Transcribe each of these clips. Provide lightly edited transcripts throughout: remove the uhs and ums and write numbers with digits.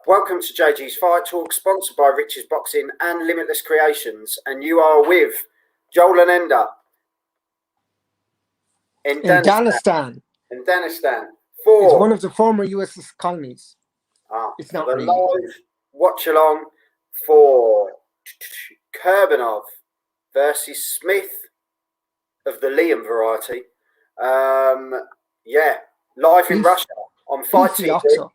Welcome to JG's Fight Talk, sponsored by Rich's Boxing and Limitless Creations. And you are with Joel and Ender in Danistan. It's one of the former US colonies. It's not the really. live watch along for Kurbanov versus Smith of the Liam variety. Live in Russia on Fight TV.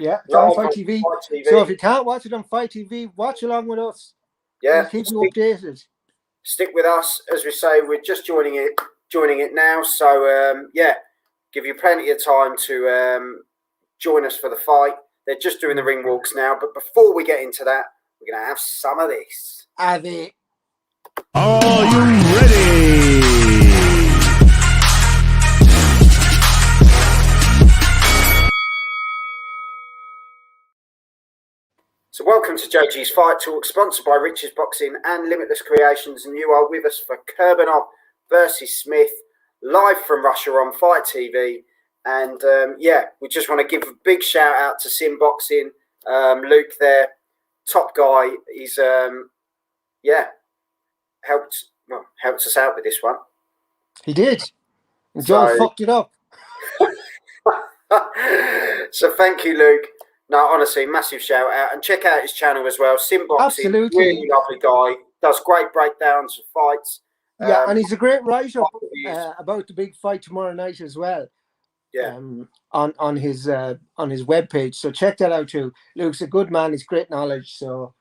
Yeah, it's on Fight TV. So if you can't watch it on Fight TV, watch along with us. Yeah, we'll keep you updated. Stick with us, as we say. We're just joining it now. So give you plenty of time to join us for the fight. They're just doing the ring walks now. But before we get into that, we're gonna have some of this. Are you ready? So welcome to JG's Fight Talk, sponsored by Rich's Boxing and Limitless Creations, and you are with us for Kurbanov versus Smith, live from Russia on Fight TV. And we just want to give a big shout out to Sim Boxing, Luke there, top guy. He's helped us out with this one. He did. Joe fucked it up. So thank you, Luke. No, honestly, massive shout out, and check out his channel as well. Sim Boxing, absolutely, really lovely guy. Does great breakdowns of fights. Yeah, and he's a great writer about the big fight tomorrow night as well. Yeah, on his webpage. So check that out too. Luke's a good man. He's great knowledge. So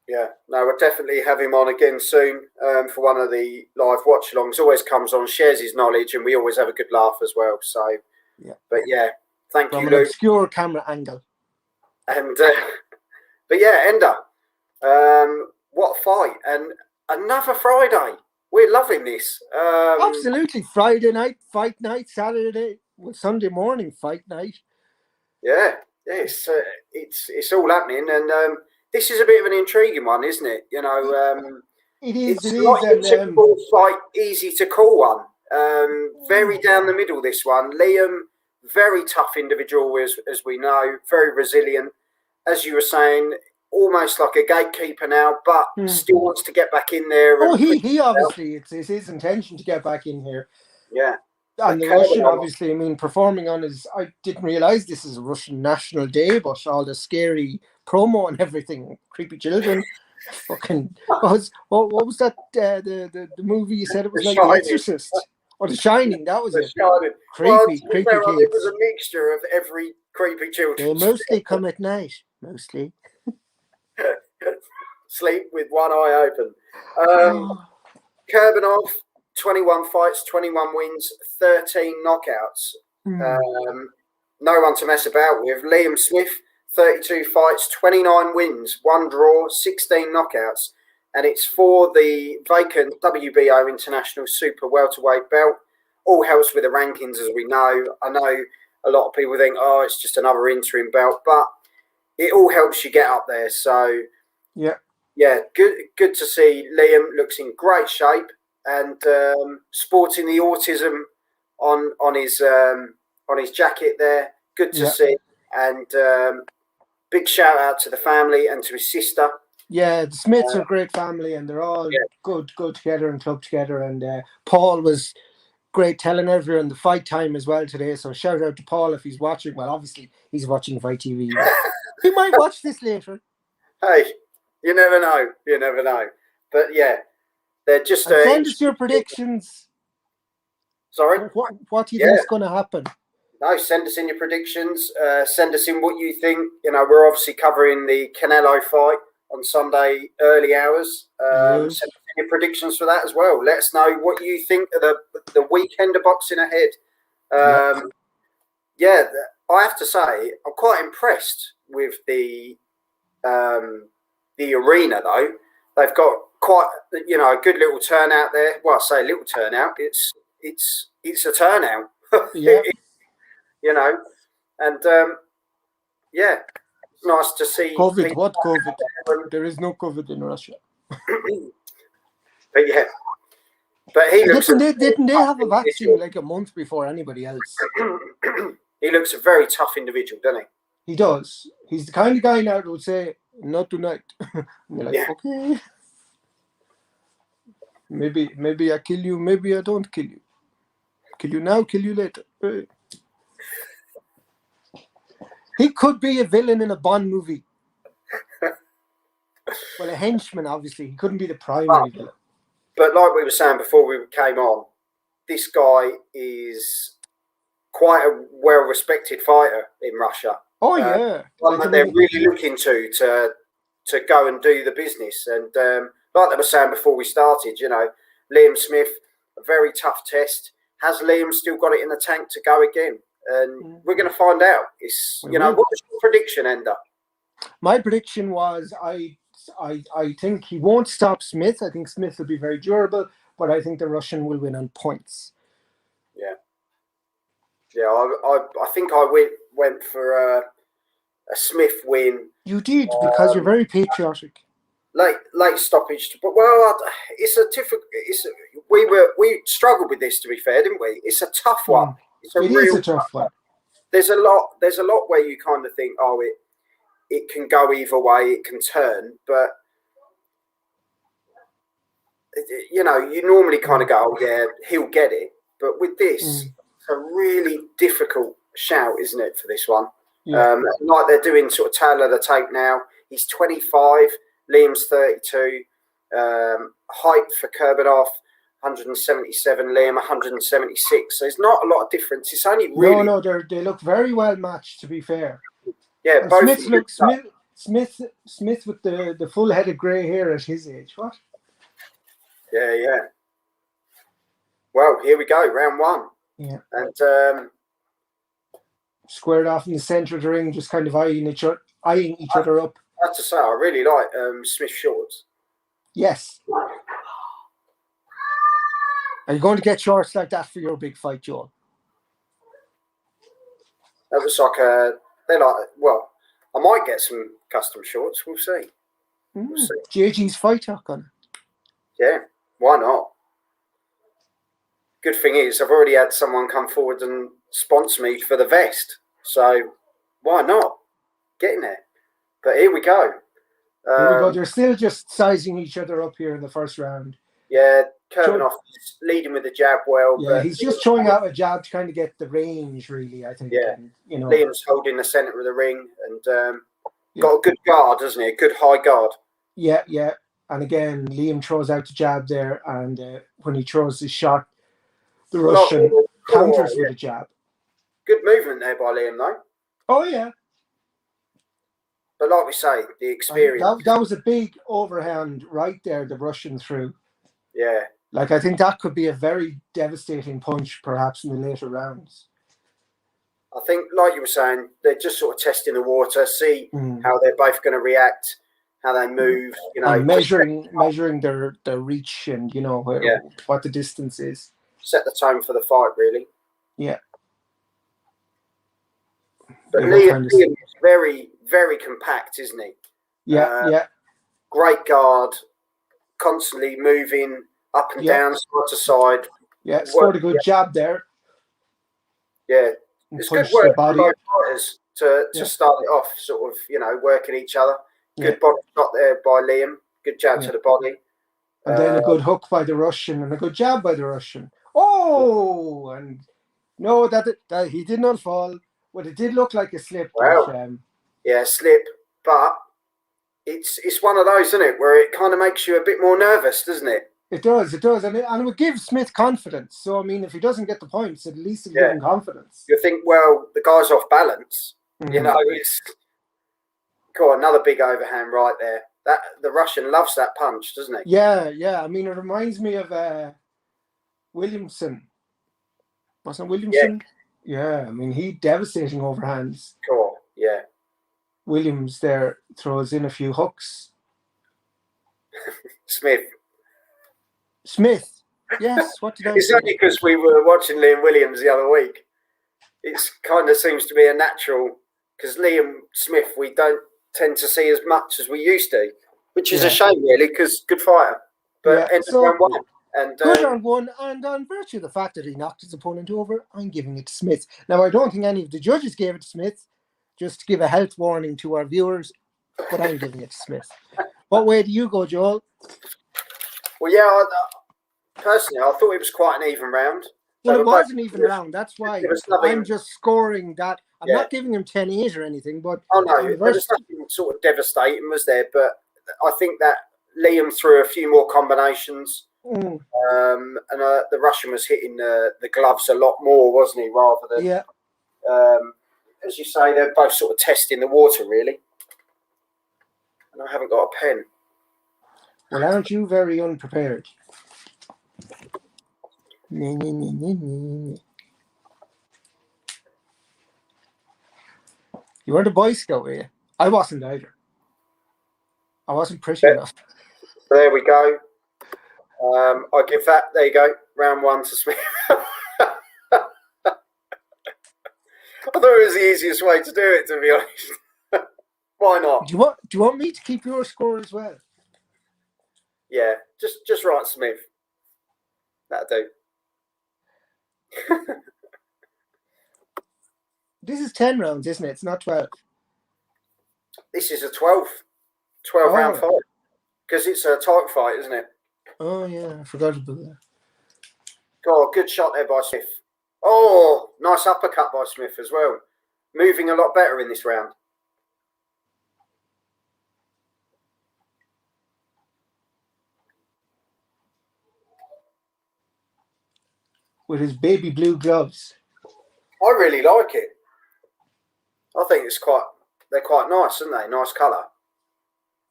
yeah, no, we'll definitely have him on again soon for one of the live watch-alongs. Always comes on, shares his knowledge, and we always have a good laugh as well. So yeah, but yeah, thank you, Luke. Luke. Obscure camera angle. And but yeah, Ender, what a fight, and another Friday. We're loving this. Absolutely, Friday night fight night, Sunday morning fight night. Yeah, it's all happening, and this is a bit of an intriguing one, isn't it? You know, it is. It's not a typical fight, easy to call one. Very down the middle. This one, Liam. Very tough individual, as we know, very resilient. As you were saying, almost like a gatekeeper now, but still wants to get back in there. Oh, he obviously, it's his intention to get back in here. Yeah. And the Russian, obviously, I mean, performing on his, I didn't realise this is a Russian National Day, but all the scary promo and everything, creepy children. Fucking, what was that, the movie you said it was like The Exorcist? Or The Shining, that was it. Creepy kids. It was a mixture of every creepy children. They mostly come at night, mostly. Sleep with one eye open. Kurbanov, 21 fights, 21 wins, 13 knockouts. No one to mess about with. Liam Smith, 32 fights, 29 wins, 1 draw, 16 knockouts. And it's for the vacant WBO International Super Welterweight belt. All helps with the rankings, as we know. I know a lot of people think, oh, it's just another interim belt, but it all helps you get up there. So, yeah, good to see. Liam looks in great shape and sporting the autism on his jacket there. Good to see. And big shout out to the family and to his sister. Yeah, the Smiths are a great family, and they're all good together and club together. And Paul was great telling everyone the fight time as well today. So shout out to Paul if he's watching. Well, obviously he's watching Fight TV. He might watch this later. Hey, you never know. You never know. But yeah, they're just send us your predictions. Sorry, what do you think is going to happen? No, send us in your predictions. Send us in what you think. You know, we're obviously covering the Canelo fight on Sunday early hours. Send us your predictions for that as well. Let us know what you think of the weekend of boxing ahead. I have to say I'm quite impressed with the arena though. They've got quite a good little turnout there. Well, I say little turnout. It's a turnout. Yeah. It's nice to see. COVID? What COVID? There is no COVID in Russia. But yeah, but he looks. Didn't they have a vaccine like a month before anybody else? He looks a very tough individual, doesn't he? He does. He's the kind of guy now that would say, "Not tonight." And you're like, Yeah. okay. Maybe I kill you, maybe I don't kill you. Kill you now, kill you later. He could be a villain in a Bond movie. Well, a henchman, obviously. He couldn't be the primary villain. But like we were saying before we came on, this guy is quite a well-respected fighter in Russia. Oh, yeah. One that they're really looking to go and do the business. And like they were saying before we started, you know, Liam Smith, a very tough test. Has Liam still got it in the tank to go again? And we're going to find out. It's what was your prediction, Ender? My prediction was I think he won't stop Smith. I think Smith will be very durable, but I think the Russian will win on points. Yeah. Yeah, I think I went for a Smith win. You did, because you're very patriotic. Late stoppage, but it's a difficult. We struggled with this, to be fair, didn't we? It's a tough one. It's a tough one. There's a lot where you kind of think, oh, it can go either way, it can turn, but you know, you normally kind of go, oh, yeah, he'll get it. But with this, it's a really difficult shout, isn't it, for this one? Yeah. Like they're doing sort of tail of the tape now. He's 25, Liam's 32. Height for Kurbanov, 177, Liam 176. So there's not a lot of difference. It's only really... No, they look very well matched, to be fair. Yeah, and both Smith with the full head of grey hair at his age. What? Yeah. Well, here we go, round one. Yeah. And squared off in the centre of the ring, just kind of eyeing each other up. I have to say, I really like Smith shorts. Yes. Are you going to get shorts like that for your big fight, Joel? That was like well, I might get some custom shorts. We'll see. We'll see. JG's fight talk on it. Yeah, why not? Good thing is, I've already had someone come forward and sponsor me for the vest. So why not? Getting there. But here we go. Here we go. They're still just sizing each other up here in the first round. Yeah, Kurbanov is leading with the jab well. Yeah, he's just throwing out a jab to kind of get the range, really, I think. Yeah. And, you know, Liam's holding the centre of the ring and got a good guard, doesn't he? A good high guard. Yeah. And again, Liam throws out the jab there, and when he throws his shot, the Russian counters with a jab. Good movement there by Liam, though. Oh, yeah. But like we say, the experience. That was a big overhand right there, the Russian threw. Yeah. Like, I think that could be a very devastating punch, perhaps, in the later rounds. I think, like you were saying, they're just sort of testing the water, see how they're both going to react, how they move, you know. And measuring their reach and, you know, what the distance is. Set the tone for the fight, really. Yeah. But Liam is very, very compact, isn't he? Yeah. Great guard, constantly moving up and down, side to side. Yeah, scored a good jab there. Yeah. It's good work by both fighters to start it off, sort of, you know, working each other. Good body shot there by Liam. Good jab to the body. And then a good hook by the Russian and a good jab by the Russian. Oh, and no, that he did not fall. Well, it did look like a slip. Well, slip, but it's one of those, isn't it, where it kind of makes you a bit more nervous, doesn't it? It does, and it would give Smith confidence. So, I mean, if he doesn't get the points, at least it'll give him confidence. You think, well, the guy's off balance. You know, it's got another big overhand right there. That the Russian loves that punch, doesn't he? Yeah. I mean, it reminds me of Williamson. Wasn't it Williamson? Yeah. I mean, he devastating overhands. Cool. Yeah. Williams there throws in a few hooks. Smith. Yes. What did I say? It's only because we were watching Liam Williams the other week. It kind of seems to be a natural, because Liam Smith we don't tend to see as much as we used to, which is a shame, really, because good fighter. But round one. And, good round one, and on virtue of the fact that he knocked his opponent over, I'm giving it to Smith. Now, I don't think any of the judges gave it to Smith. just to give a health warning to our viewers, but I'm giving it to Smith. What way do you go, Joel? Well, yeah, personally, I thought it was quite an even round. Well, it was an even round. That's why nothing, I'm just scoring that. I'm not giving him 10-8 or anything, but oh no, there was nothing sort of devastating, was there? But I think that Liam threw a few more combinations, and the Russian was hitting the gloves a lot more, wasn't he? Rather than, as you say, they're both sort of testing the water, really. And I haven't got a pen. Well, aren't you very unprepared? You weren't a Boy Scout, were you? I wasn't either. I wasn't pretty enough. There we go. I give that. There you go. Round 1 to Smith. I thought it was the easiest way to do it, to be honest. Why not? Do you want me to keep your score as well? Yeah, just write Smith. That'll do. This is 10 rounds, isn't it? It's not 12. This is a 12 round fight. Because it's a title fight, isn't it? Oh, yeah. I forgot about that. God, good shot there by Smith. Oh, nice uppercut by Smith as well. Moving a lot better in this round. With his baby blue gloves. I really like it. I think they're quite nice, aren't they? Nice colour.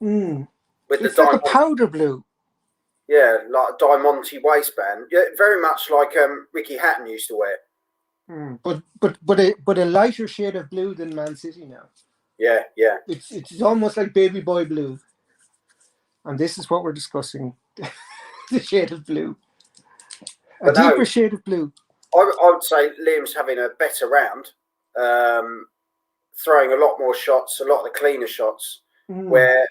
With it's like a powder blue. Yeah, like a Diamante waistband. Yeah, very much like Ricky Hatton used to wear. But a lighter shade of blue than Man City now. Yeah. It's almost like baby boy blue. And this is what we're discussing. The shade of blue. A deeper shade of blue. I would say Liam's having a better round. Throwing a lot more shots, a lot of the cleaner shots. Where,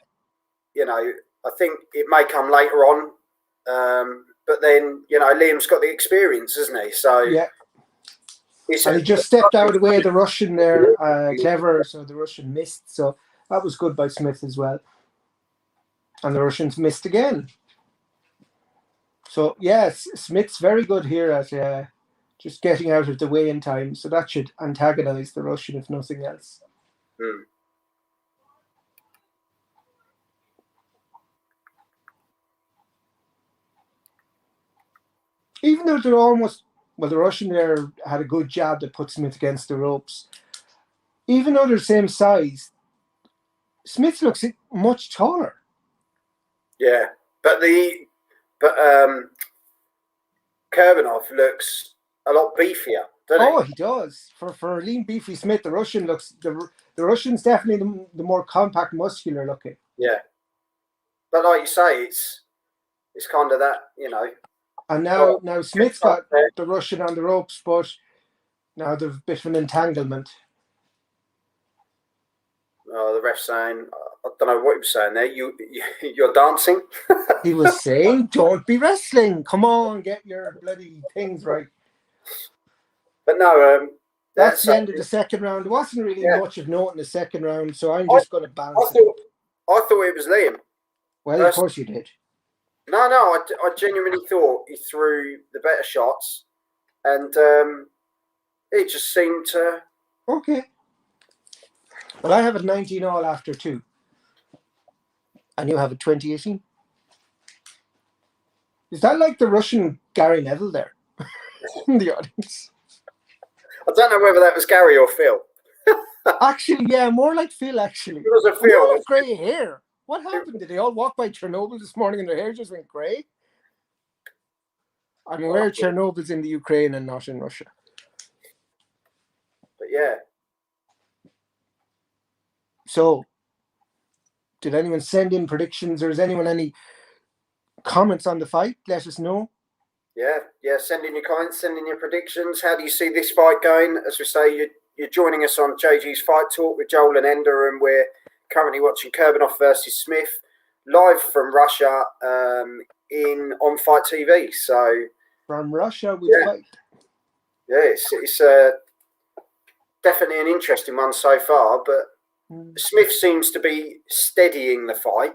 I think it may come later on. But then, Liam's got the experience, hasn't he? So yeah. And he just stepped out of the way of the Russian there, clever, so the Russian missed. So that was good by Smith as well. And the Russians missed again. So, yes, Smith's very good here at just getting out of the way in time. So that should antagonize the Russian, if nothing else. Even though the Russian there had a good jab that put Smith against the ropes. Even though they're the same size, Smith looks much taller. Yeah, but Kurbanov looks a lot beefier, doesn't he? Oh, he does. For a lean, beefy Smith, the Russian's definitely the more compact, muscular looking. Yeah, but like you say, it's kind of that, And now Smith's got the Russian on the ropes, but now there's a bit of an entanglement. Oh, the ref saying, I don't know what he was saying there. You're dancing. He was saying, "Don't be wrestling. Come on, get your bloody things right." But no, that's the end of the second round. There wasn't really much of note in the second round, so I'm just going to balance it. I thought it was Liam. Well, of course you did. No, I genuinely thought he threw the better shots, and it just seemed to. Okay. Well, I have it 19-all after 2. And you have it 20-18. Is that like the Russian Gary Neville there in the audience? I don't know whether that was Gary or Phil. Actually, yeah, more like Phil, actually. It was a Phil. More like grey hair. What happened? Did they all walk by Chernobyl this morning and their hair just went grey? I'm aware Chernobyl's in the Ukraine and not in Russia. But yeah. So, did anyone send in predictions, or is anyone any comments on the fight? Let us know. Yeah. Send in your comments, send in your predictions. How do you see this fight going? As we say, you're joining us on JG's Fight Talk with Joel and Ender, and we're currently watching Kurbanov versus Smith live from Russia on Fight TV. So from Russia, we fight. Yeah, it's definitely an interesting one so far. But Smith seems to be steadying the fight,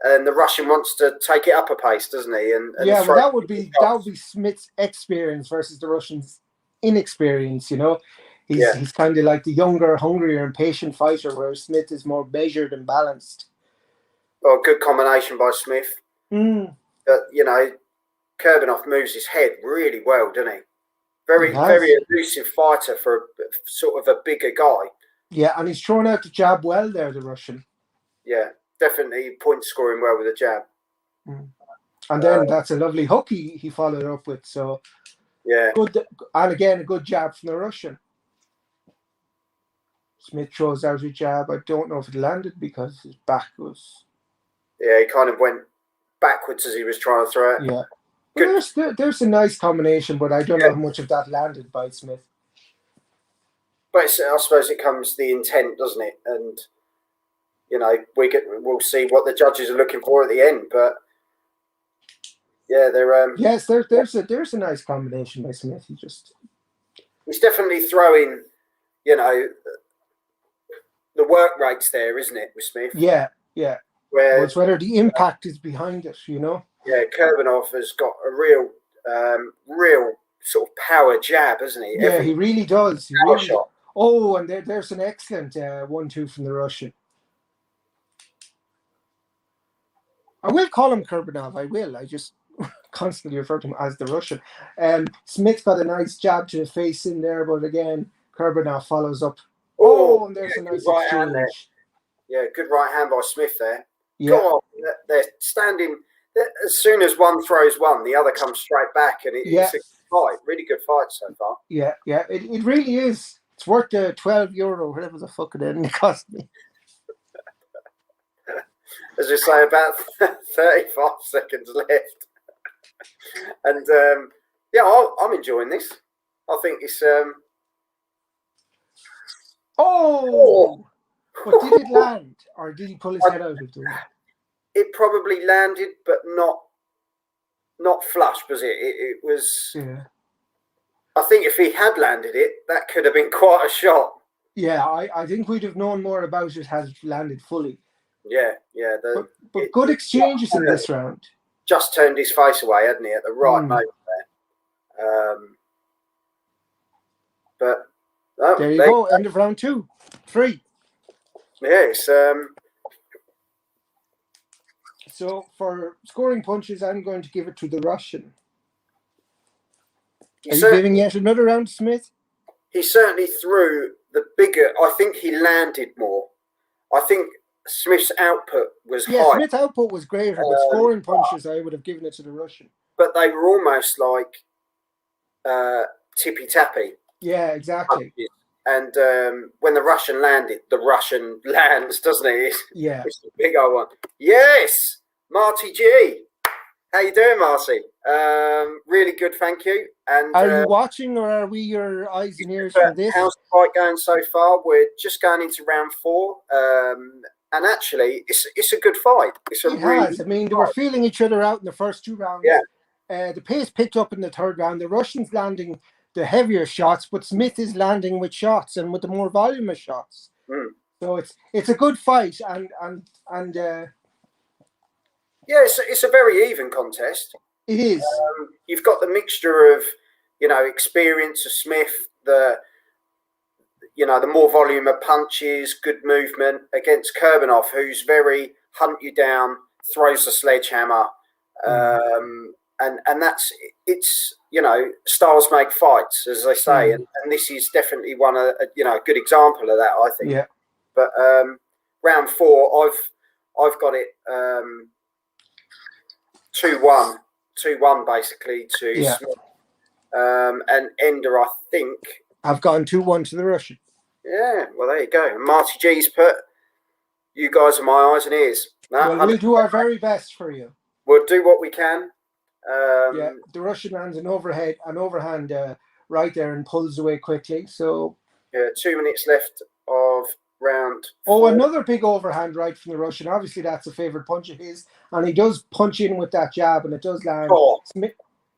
and the Russian wants to take it up a pace, doesn't he? And yeah, well, that would be Smith's experience versus the Russian's inexperience. He's kind of like the younger, hungrier, and patient fighter, whereas Smith is more measured and balanced. Well, good combination by Smith. But Kurbanov moves his head really well, doesn't he? Very elusive fighter for sort of a bigger guy. Yeah, and he's thrown out the jab well there, the Russian. Yeah, definitely point scoring well with a jab. And then that's a lovely hook he followed up with. So yeah, good, and again a good jab from the Russian. Smith throws out a jab. I don't know if it landed because his back was. Yeah, he kind of went backwards as he was trying to throw it. Yeah. Well, there's a nice combination, but I don't know how much of that landed by Smith. But I suppose it comes the intent, doesn't it? And we'll see what the judges are looking for at the end. But yeah, they're yes, there's a nice combination by Smith. He's definitely throwing, the work rates there, isn't it, with Smith? Yeah. Well, it's whether the impact is behind it, Yeah, Kurbanov has got a real sort of power jab, hasn't he? Yeah, he really does. Power shot. Oh, and there's an excellent 1-2 from the Russian. I will call him Kurbanov. I will. I just constantly refer to him as the Russian. Smith got a nice jab to the face in there, but again, Kurbanov follows up. Oh, and there's a nice right hand there. Yeah, good right hand by Smith there. Yeah. Go on. They're standing. As soon as one throws one, the other comes straight back, and it's a good fight. Really good fight so far. Yeah. It really is. It's worth the €12, whatever the fuck it cost me. As we say, about 35 seconds left. And I'm enjoying this. I think it's But did it land, or did he pull his head out of the way? It probably landed, but not flush, was it? It was. Yeah. I think if he had landed it, that could have been quite a shot. Yeah, I think we'd have known more about it had it landed fully. Yeah. But good exchanges in this round. Just turned his face away, hadn't he, at the right moment there. But there you go. End of round 2, 3. Yes. So for scoring punches, I'm going to give it to the Russian. Are you giving yet another round to Smith? He certainly threw the bigger. I think he landed more. I think Smith's output was high. Yeah, Smith's output was greater, but scoring punches, I would have given it to the Russian. But they were almost like tippy-tappy. Yeah, exactly. Punches. And when the Russian landed, the Russian lands, doesn't it? Yeah. It's the big old one. Yes, Marty G. How you doing, Marcy? Really good, thank you. And are you watching, or are we your eyes and ears for this? How's the fight going so far? We're just going into round 4, and actually, it's a good fight. I mean, they were feeling each other out in the first 2 rounds. Yeah. The pace picked up in the 3rd round. The Russians landing the heavier shots, but Smith is landing with shots and with the more volume of shots. So it's a good fight, and yeah, it's a very even contest. It is. You've got the mixture of experience of Smith, the more volume of punches, good movement against Kurbanov, who's very hunt you down, throws the sledgehammer, and that's styles make fights, as they say, and this is definitely a good example of that, I think. Yeah. But round 4, I've got it 2-1 basically to Smith. And Ender, I think I've gone 2-1 to the Russian. Yeah, well there you go. And Marty G's put, you guys are my eyes and ears. No, we'll do our very best for you. We'll do what we can. The Russian lands an overhand right there and pulls away quickly. So 2 minutes left of round 4. Another big overhand right from the Russian. Obviously, that's a favourite punch of his, and he does punch in with that jab, and it does land.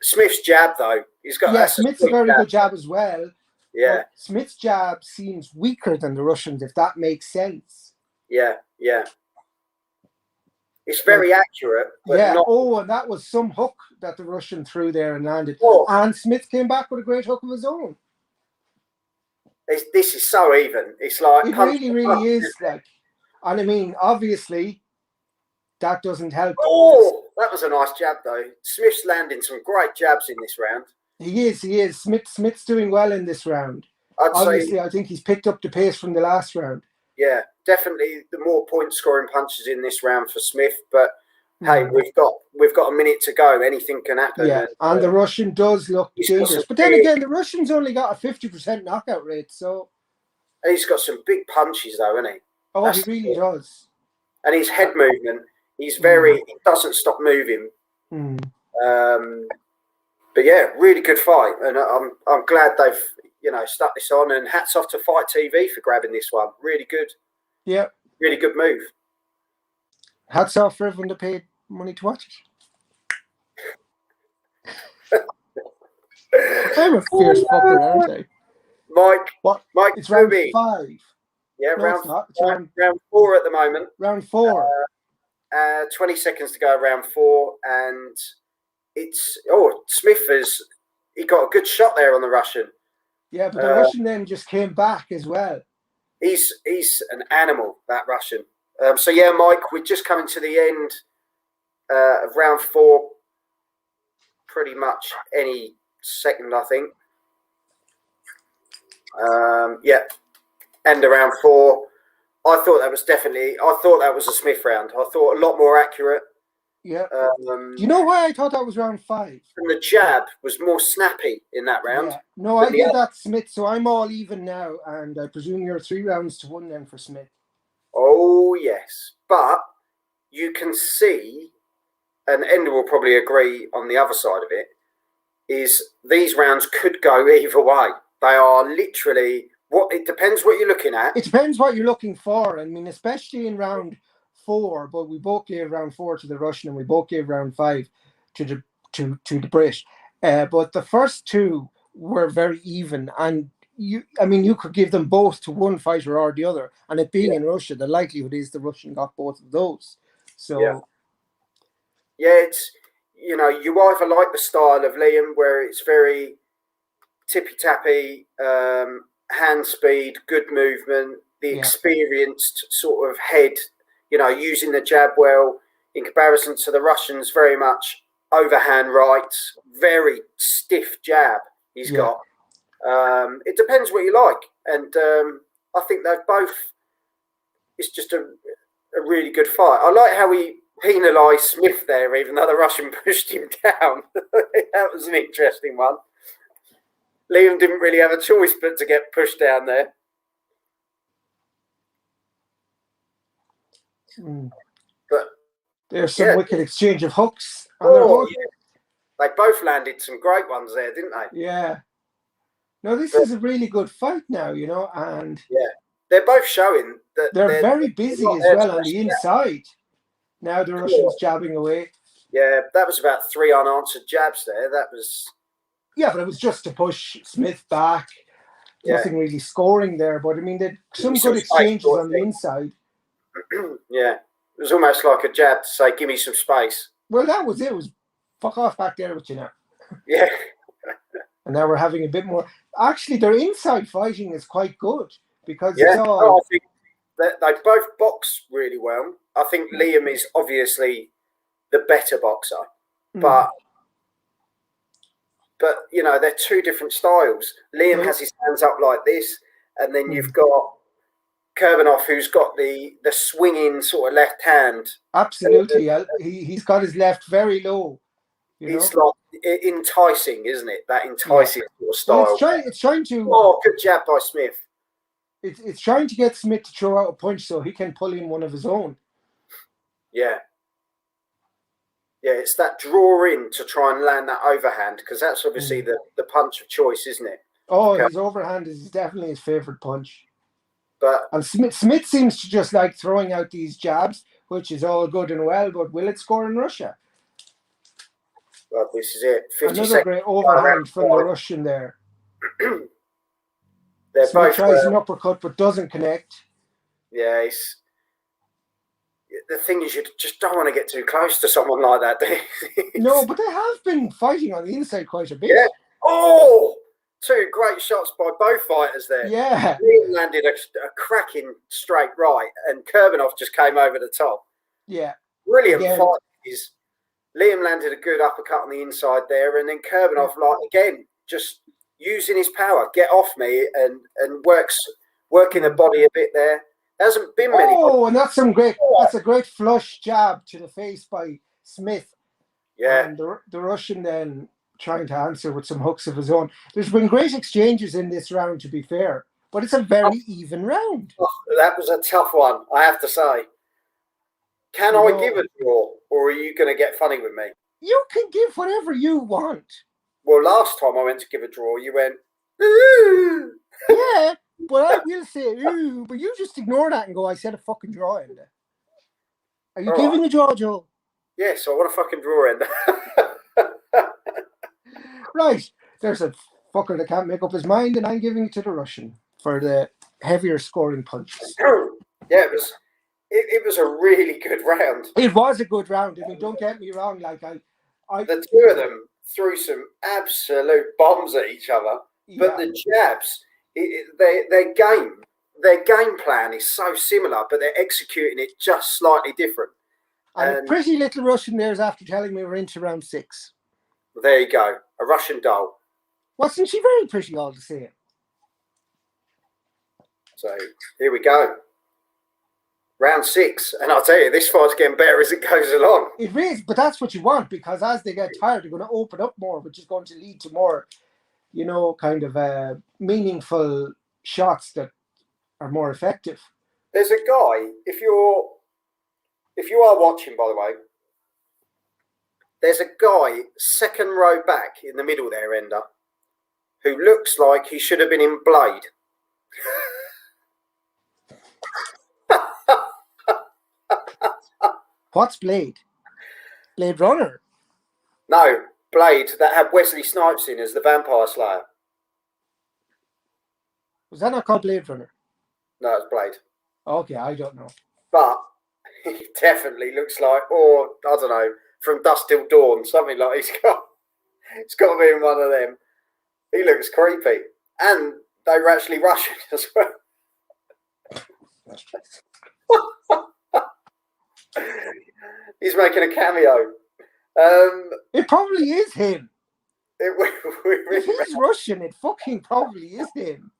Smith's jab though, he's got. Yeah, Smith's a very good jab as well, Yeah. But Smith's jab seems weaker than the Russians, if that makes sense. Yeah. It's very accurate, but not. Oh, and that was some hook that the Russian threw there and landed. Oh. And Smith came back with a great hook of his own. This is so even. It's like it really is. Like, and I mean, obviously, that doesn't help. Oh, that was a nice jab, though. Smith's landing some great jabs in this round. He is. Smith's doing well in this round. Obviously, I think he's picked up the pace from the last round. Yeah, definitely the more point scoring punches in this round for Smith. But hey, we've got a minute to go. Anything can happen. Yeah, and the Russian does look dangerous. But then again, the Russian's only got a 50% knockout rate, so. And he's got some big punches, though, hasn't he? Oh, he really does. And his head movement, he doesn't stop moving. But yeah, really good fight, and I'm glad they've stuck this on. And hats off to Fight TV for grabbing this one. Really good. Yeah. Really good move. Hats off for everyone that paid money to watch it. I'm a fierce fucker, aren't I? Mike, it's round 5. Yeah, no, round 4 at the moment. Round 4. 20 seconds to go, round 4, and Smith he got a good shot there on the Russian. Yeah, but the Russian then just came back as well. He's an animal, that Russian. So yeah, Mike, we're just coming to the end of round 4. Pretty much any second, I think. End of round 4. I thought that was a Smith round. I thought a lot more accurate. Yeah. Do you know why I thought that was round 5? And the jab was more snappy in that round. Yeah. No, I give that Smith, so I'm all even now, and I presume you're 3 rounds to 1 then for Smith. Oh, yes. But you can see, and Ender will probably agree on the other side of it, is these rounds could go either way. They are literally, it depends what you're looking at. It depends what you're looking for. I mean, especially in round 4, but we both gave round 4 to the Russian and we both gave round 5 to the British. But the first 2 were very even, and you could give them both to one fighter or the other. And it being in Russia, the likelihood is the Russian got both of those. So it's you either like the style of Liam where it's very tippy-tappy, hand speed, good movement, the experienced sort of head, using the jab well, in comparison to the Russians, very much overhand right, very stiff jab he's got. It depends what you like. And I think they've both, it's just a really good fight. I like how he penalised Smith there, even though the Russian pushed him down. That was an interesting one. Liam didn't really have a choice but to get pushed down there. But there's some wicked exchange of hooks. Yeah. They both landed some great ones there, didn't they? Yeah. No, this is a really good fight now, and they're both showing that they're very busy as well on the inside. Now the Russians jabbing away. Yeah, that was about 3 unanswered jabs there. That was. Yeah, but it was just to push Smith back. Nothing really scoring there, but I mean, there's some good exchanges on the inside. Yeah, it was almost like a jab to say, "Give me some space." Well, that was it. It was fuck off back there with you now. Yeah. And now we're having a bit more. Actually, their inside fighting is quite good because it's all. I think they both box really well. I think Liam is obviously the better boxer, but they're 2 different styles. Liam has his hands up like this, and then you've got Kurbanov, who's got the swinging sort of left hand. Absolutely, he's got his left very low. It's like enticing, isn't it? That enticing sort of style. Well, it's trying to. Oh, good jab by Smith. It's trying to get Smith to throw out a punch so he can pull in one of his own. Yeah. Yeah, it's that draw in to try and land that overhand, because that's obviously the punch of choice, isn't it? Oh, his overhand is definitely his favourite punch. And Smith seems to just like throwing out these jabs, which is all good and well, but will it score in Russia? Well, this is it. 50 Another seconds. great overhand from the Russian there. They're Smith both. tries an uppercut but doesn't connect. Yeah, the thing is, you just don't want to get too close to someone like that. No, but they have been fighting on the inside quite a bit. Yeah. Oh, two great shots by both fighters there. Yeah. Liam landed a cracking straight right, and Kurbanov just came over the top. Yeah. Brilliant fight. Liam landed a good uppercut on the inside there, and then Kurbanov, again, just using his power, get off me, and working the body a bit there. There hasn't been many. Oh, and that's a great flush jab to the face by Smith. Yeah. And the Russian then trying to answer with some hooks of his own. There's been great exchanges in this round, to be fair, but it's a very even round. Oh, that was a tough one, I have to say. Can I give a draw, or are you going to get funny with me? You can give whatever you want. Well, last time I went to give a draw, you went, ooh. Yeah, but I will say, ooh, but you just ignore that and go, I said a fucking draw in there. Are you giving a draw, Joe? Yes, I want a fucking draw in. Right, there's a fucker that can't make up his mind, and I'm giving it to the Russian for the heavier scoring punches. Yeah, it was a really good round. It was a good round. I mean, don't get me wrong. Like the two of them threw some absolute bombs at each other, but the jabs, their game plan is so similar, but they're executing it just slightly different. And a pretty little Russian there is after telling me we're into round 6. There you go, a Russian doll. Wasn't she very pretty all the same? So here we go. Round 6, and I'll tell you, this fight's getting better as it goes along. It is, but that's what you want, because as they get tired, they're going to open up more, which is going to lead to more, kind of meaningful shots that are more effective. There's a guy, if you are watching, by the way, there's a guy second row back in the middle there, Ender, who looks like he should have been in Blade. What's Blade? Blade Runner? No, Blade, that had Wesley Snipes in as the Vampire Slayer. Was that not called Blade Runner? No, it's Blade. Okay, I don't know. But he definitely looks like, or I don't know, From Dusk Till Dawn, something like he's got to be in one of them. He looks creepy. And they were actually Russian as well. He's making a cameo. It probably is him. If he's Russian, it fucking probably is him.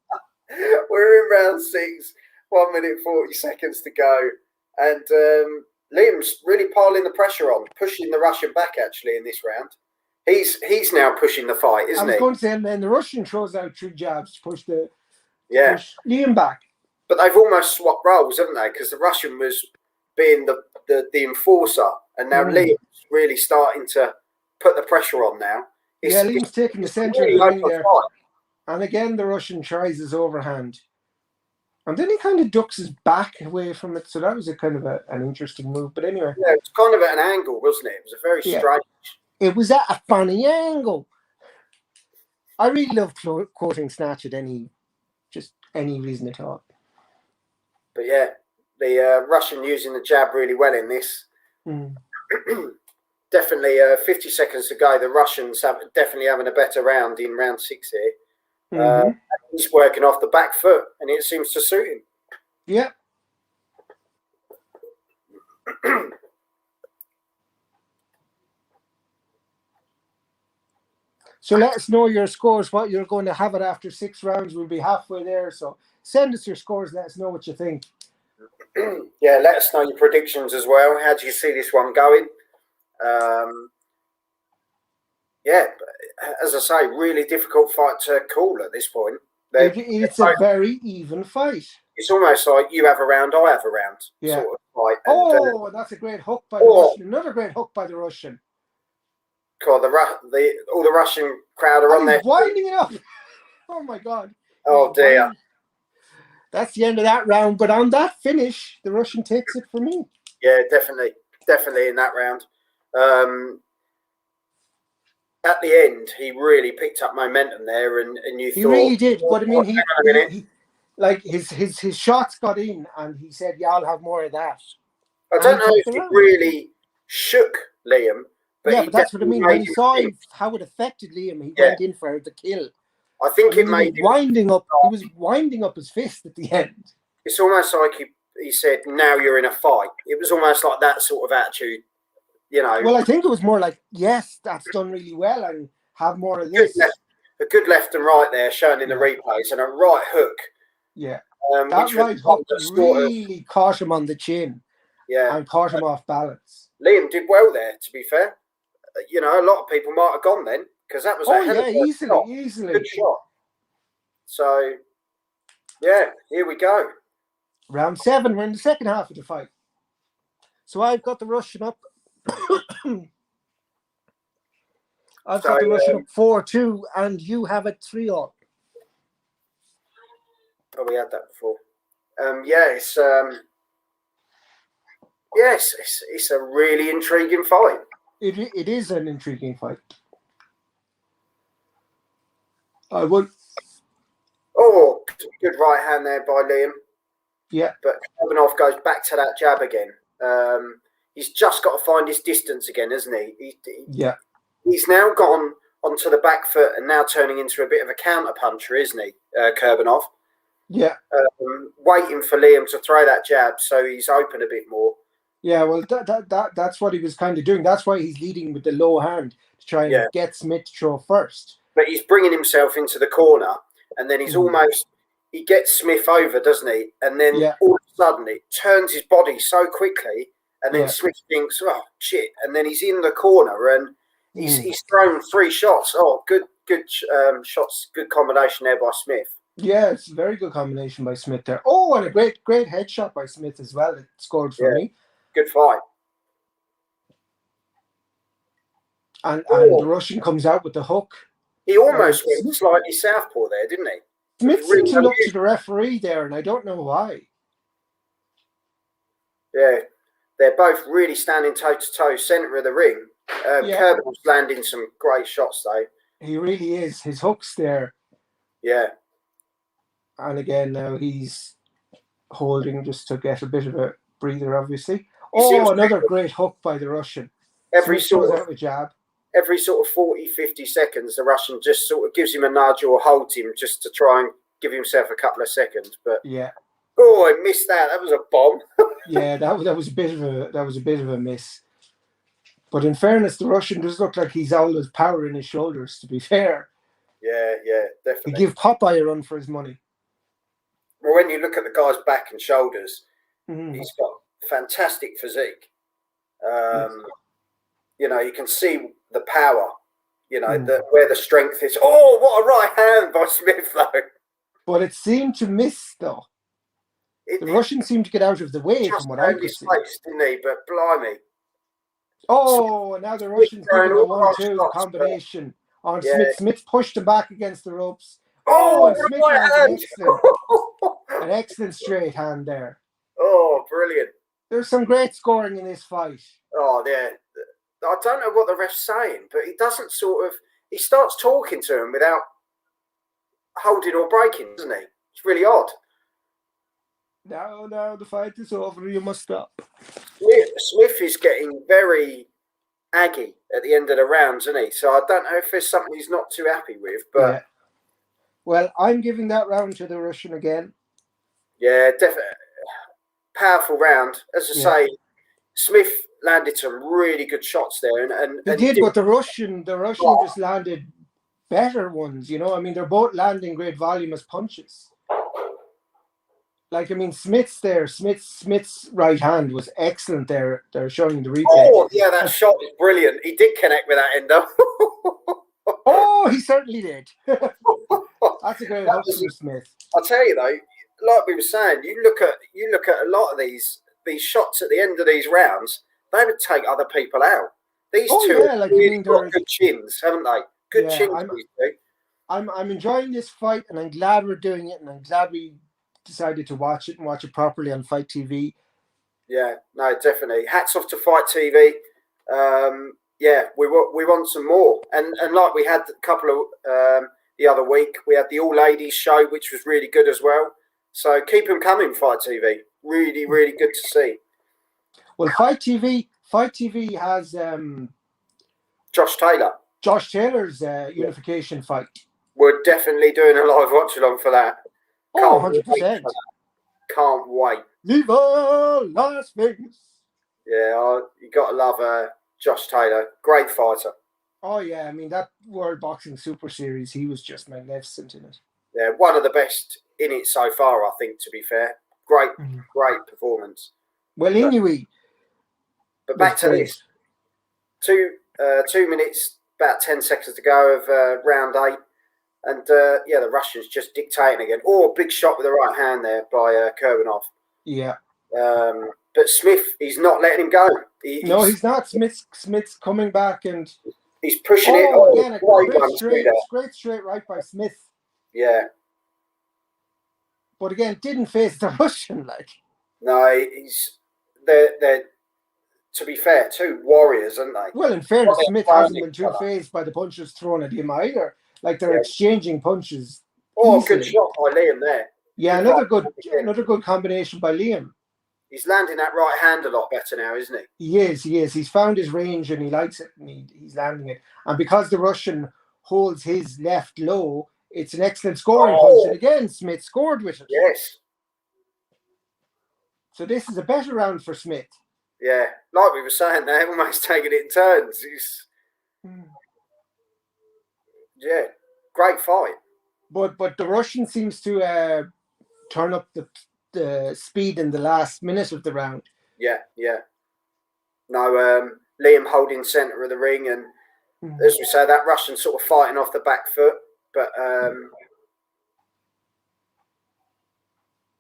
We're in round 6, 1 minute 40 seconds to go, and Liam's really piling the pressure on, pushing the Russian back actually in this round. He's now pushing the fight, isn't he? I was going to say, and then the Russian throws out 3 jabs to push push Liam back. But they've almost swapped roles, haven't they? Because the Russian was being the enforcer, and now Liam's really starting to put the pressure on now. Liam's taking the centre of the ring there. And again, the Russian tries his overhand. And then he kind of ducks his back away from it. So that was a kind of an interesting move. But anyway. Yeah, it was kind of at an angle, wasn't it? It was a very strange. It was at a funny angle. I really love quoting Snatch at any reason at all. But yeah, the Russian using the jab really well in this. Definitely 50 seconds to go. The Russians definitely having a better round in round 6 here. He's working off the back foot, and it seems to suit him. Yeah. So let us know your scores, what you're going to have it after 6 rounds. We'll be halfway there. So send us your scores. Let us know what you think. Yeah, let us know your predictions as well. How do you see this one going? Yeah, as I say, really difficult fight to call at this point. It's a very even fight. It's almost like you have a round, I have a round. Yeah. Sort of fight. And, that's a great hook by the Russian. Another great hook by the Russian. God, all the Russian crowd are on there. Winding it up. Oh my God. Oh dear. That's the end of that round. But on that finish, the Russian takes it for me. Yeah, definitely in that round. at the end, he really picked up momentum there, and you He thought, really did. But I mean, hang on a minute. he like his shots got in, and he said, "Yeah, I'll have more of that." I And don't he know took if the he round. really shook Liam, but Yeah, he but that's what I definitely mean. When made he him saw think. how it affected Liam, he Yeah, went in for the kill. I I think it mean, he was made him. winding up. He was winding up his fist at the end. It's almost like he said, "Now you're in a fight." It was almost like that sort of attitude, you know. Well, I think it was more like, yes, that's done really well, and have more of Good this. left, a good left and right there, shown in the replays, and a right hook. Yeah, Which that was right hook sort of, really caught him on the chin and caught him off balance. Liam did well there, to be fair. You know, a lot of people might have gone then, because that was a hell of a shot. easily. Good shot. So, yeah, here we go. Round 7, we're in the second half of the fight. So I've got the Russian up. I've got the Russian up 4-2, and you have it 3-all. Oh, we had that before. Yes, it's a really intriguing fight. It is an intriguing fight. I would. Oh, good right hand there by Liam. Yeah. But Kurbanov goes back to that jab again. He's just got to find his distance again, hasn't he? Yeah. He's now gone onto the back foot and now turning into a bit of a counter puncher, isn't he, Kurbanov? Yeah. Waiting for Liam to throw that jab so he's open a bit more. Yeah, well, that's what he was kind of doing. That's why he's leading with the low hand to try and get Smith to throw first. But he's bringing himself into the corner, and then he's he gets Smith over, doesn't he? And then all of a sudden it turns his body so quickly, and then Smith thinks, oh, shit. And then he's in the corner, and he's thrown 3 shots. Oh, good shots, good combination there by Smith. Yeah, it's a very good combination by Smith there. Oh, and a great headshot by Smith as well. It scored for me. Good fight. And the Russian comes out with the hook. He almost went slightly southpaw there, didn't he? Smith seemed to look to the referee there, and I don't know why. Yeah, they're both really standing toe-to-toe, centre of the ring. Kurbanov's landing some great shots, though. He really is. His hook's there. Yeah. And again, now he's holding just to get a bit of a breather, obviously. Oh, another great hook by the Russian. Every sort of a jab. Every sort of 40, 50 seconds, the Russian just sort of gives him a nudge or holds him just to try and give himself a couple of seconds. But oh, I missed that. That was a bomb. Yeah, that was a bit of a miss. But in fairness, the Russian does look like he's all his power in his shoulders. To be fair. Yeah, definitely. He give Popeye a run for his money. Well, when you look at the guy's back and shoulders, he's got fantastic physique. You know, you can see the power, you know, where the strength is. Oh, what a right hand by Smith, though. But it seemed to miss, though. The Russian seemed to get out of the way from what I could see. Didn't he? But blimey. Oh, and now the Russian's giving a 1-2 combination on Smith. Smith pushed him back against the ropes. Oh, and Smith has an excellent straight hand there. Oh, brilliant. There's some great scoring in this fight. Oh, yeah. I don't know what the ref's saying, but he doesn't he starts talking to him without holding or breaking, doesn't he? It's really odd. Now the fight is over. You must stop. Smith is getting very aggy at the end of the rounds, isn't he? So I don't know if there's something he's not too happy with. But yeah. Well, I'm giving that round to the Russian again. Yeah, definitely. Powerful round. As I say, Smith landed some really good shots there. And he did, but the Russian just landed better ones, you know. I mean, they're both landing great volume as punches. Like, I mean, Smith's right hand was excellent there. They're showing the replay. Oh, yeah, that shot was brilliant. He did connect with that ender. Oh, he certainly did. That's a great hook from Smith. I'll tell you, though, like we were saying, you look at a lot of these shots at the end of these rounds, they would take other people out. These two have really got good chins, haven't they? Good chins. I'm enjoying this fight, and I'm glad we're doing it, and I'm glad we decided to watch it properly on Fight TV. Yeah, no, definitely. Hats off to Fight TV. yeah, we want some more. And like we had a couple of the other week, we had the all ladies show, which was really good as well. So keep them coming, Fight TV. Really, really good to see. Well, Fight TV has Josh Taylor's unification fight. We're definitely doing a live watch along for that. Oh, 100%. Can't wait. Viva Las Vegas. Yeah, you got to love Josh Taylor. Great fighter. Oh, yeah. I mean, that World Boxing Super Series, he was just magnificent in it. Yeah, one of the best in it so far, I think, to be fair. Great performance. Well, Inuit. But back to this. 2 minutes, about 10 seconds to go of round 8. And, the Russians just dictating again. Oh, big shot with the right hand there by Kurbanov. Yeah. But Smith, he's not letting him go. He's not. Smith's coming back and... He's pushing it. Again, great straight right by Smith. Yeah. But again, didn't face the Russian, like. No, they're to be fair, two warriors, aren't they? Well, in fairness, Smith hasn't been too phased by the punches thrown at him either. Like, they're exchanging punches. Oh, good shot by Liam there. Yeah, another good combination by Liam. He's landing that right hand a lot better now, isn't he? He is. He's found his range and he likes it, and he's landing it. And because the Russian holds his left low, it's an excellent scoring punch. And again, Smith scored with it. Yes. So this is a better round for Smith. Yeah, like we were saying, they're almost taking it in turns. Yeah, great fight. But the Russian seems to turn up the speed in the last minute of the round. Yeah. No, Liam holding centre of the ring, and as we say, that Russian sort of fighting off the back foot, but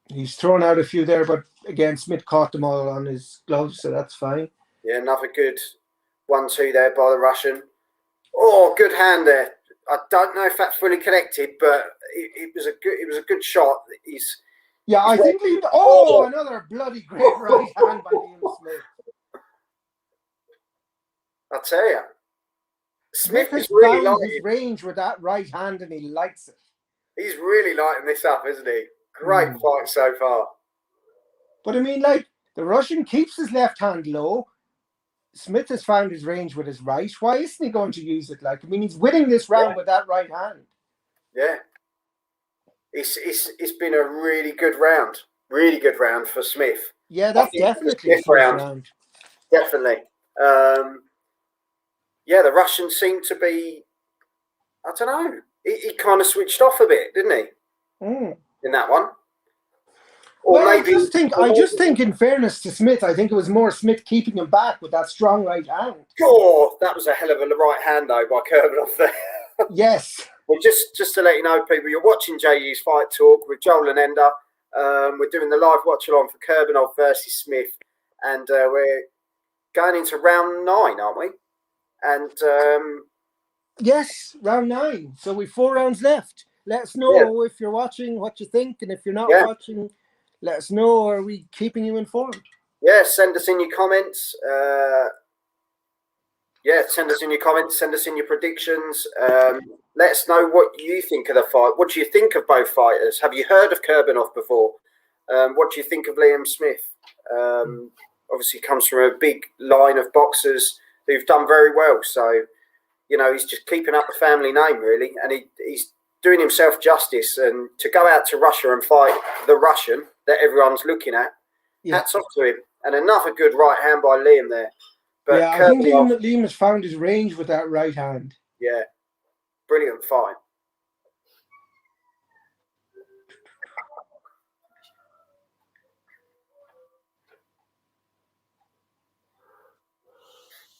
he's thrown out a few there, but again, Smith caught them all on his gloves, so that's fine. Yeah, another good 1-2 there by the Russian. Oh, good hand there. I don't know if that fully connected, but it was a good shot. I think another bloody great right hand by Liam Smith. I tell you, Smith has really found his range with that right hand, and he likes it. He's really lighting this up, isn't he? Great fight so far. But I mean, like, the Russian keeps his left hand low. Smith has found his range with his right. Why isn't he going to use it? Like, I mean, he's winning this round with that right hand. Yeah. It's been a really good round for Smith. Yeah, that's definitely a round. Definitely. The Russians seem to be, I don't know, he kind of switched off a bit, didn't he? In that one. Or maybe I just think, in fairness to Smith, I think it was more Smith keeping him back with that strong right hand. Oh, that was a hell of a right hand, though, by Kurbanov there. Yes. Well, just to let you know, people, you're watching JU's Fight Talk with Joel and Ender. We're doing the live watch-along for Kurbanov versus Smith, and we're going into round 9, aren't we? And yes, round 9. So we've 4 rounds left. Let us know if you're watching, what you think, and if you're not watching, let us know. Are we keeping you informed? Yeah, send us in your comments. Send us in your comments. Send us in your predictions. Let us know what you think of the fight. What do you think of both fighters? Have you heard of Kurbanov before? What do you think of Liam Smith? Obviously comes from a big line of boxers who've done very well. So, he's just keeping up the family name, really. And he's doing himself justice. And to go out to Russia and fight the Russian that everyone's looking at, hats off to him. And another good right hand by Liam there. But I think Liam has found his range with that right hand. Yeah. Brilliant fight.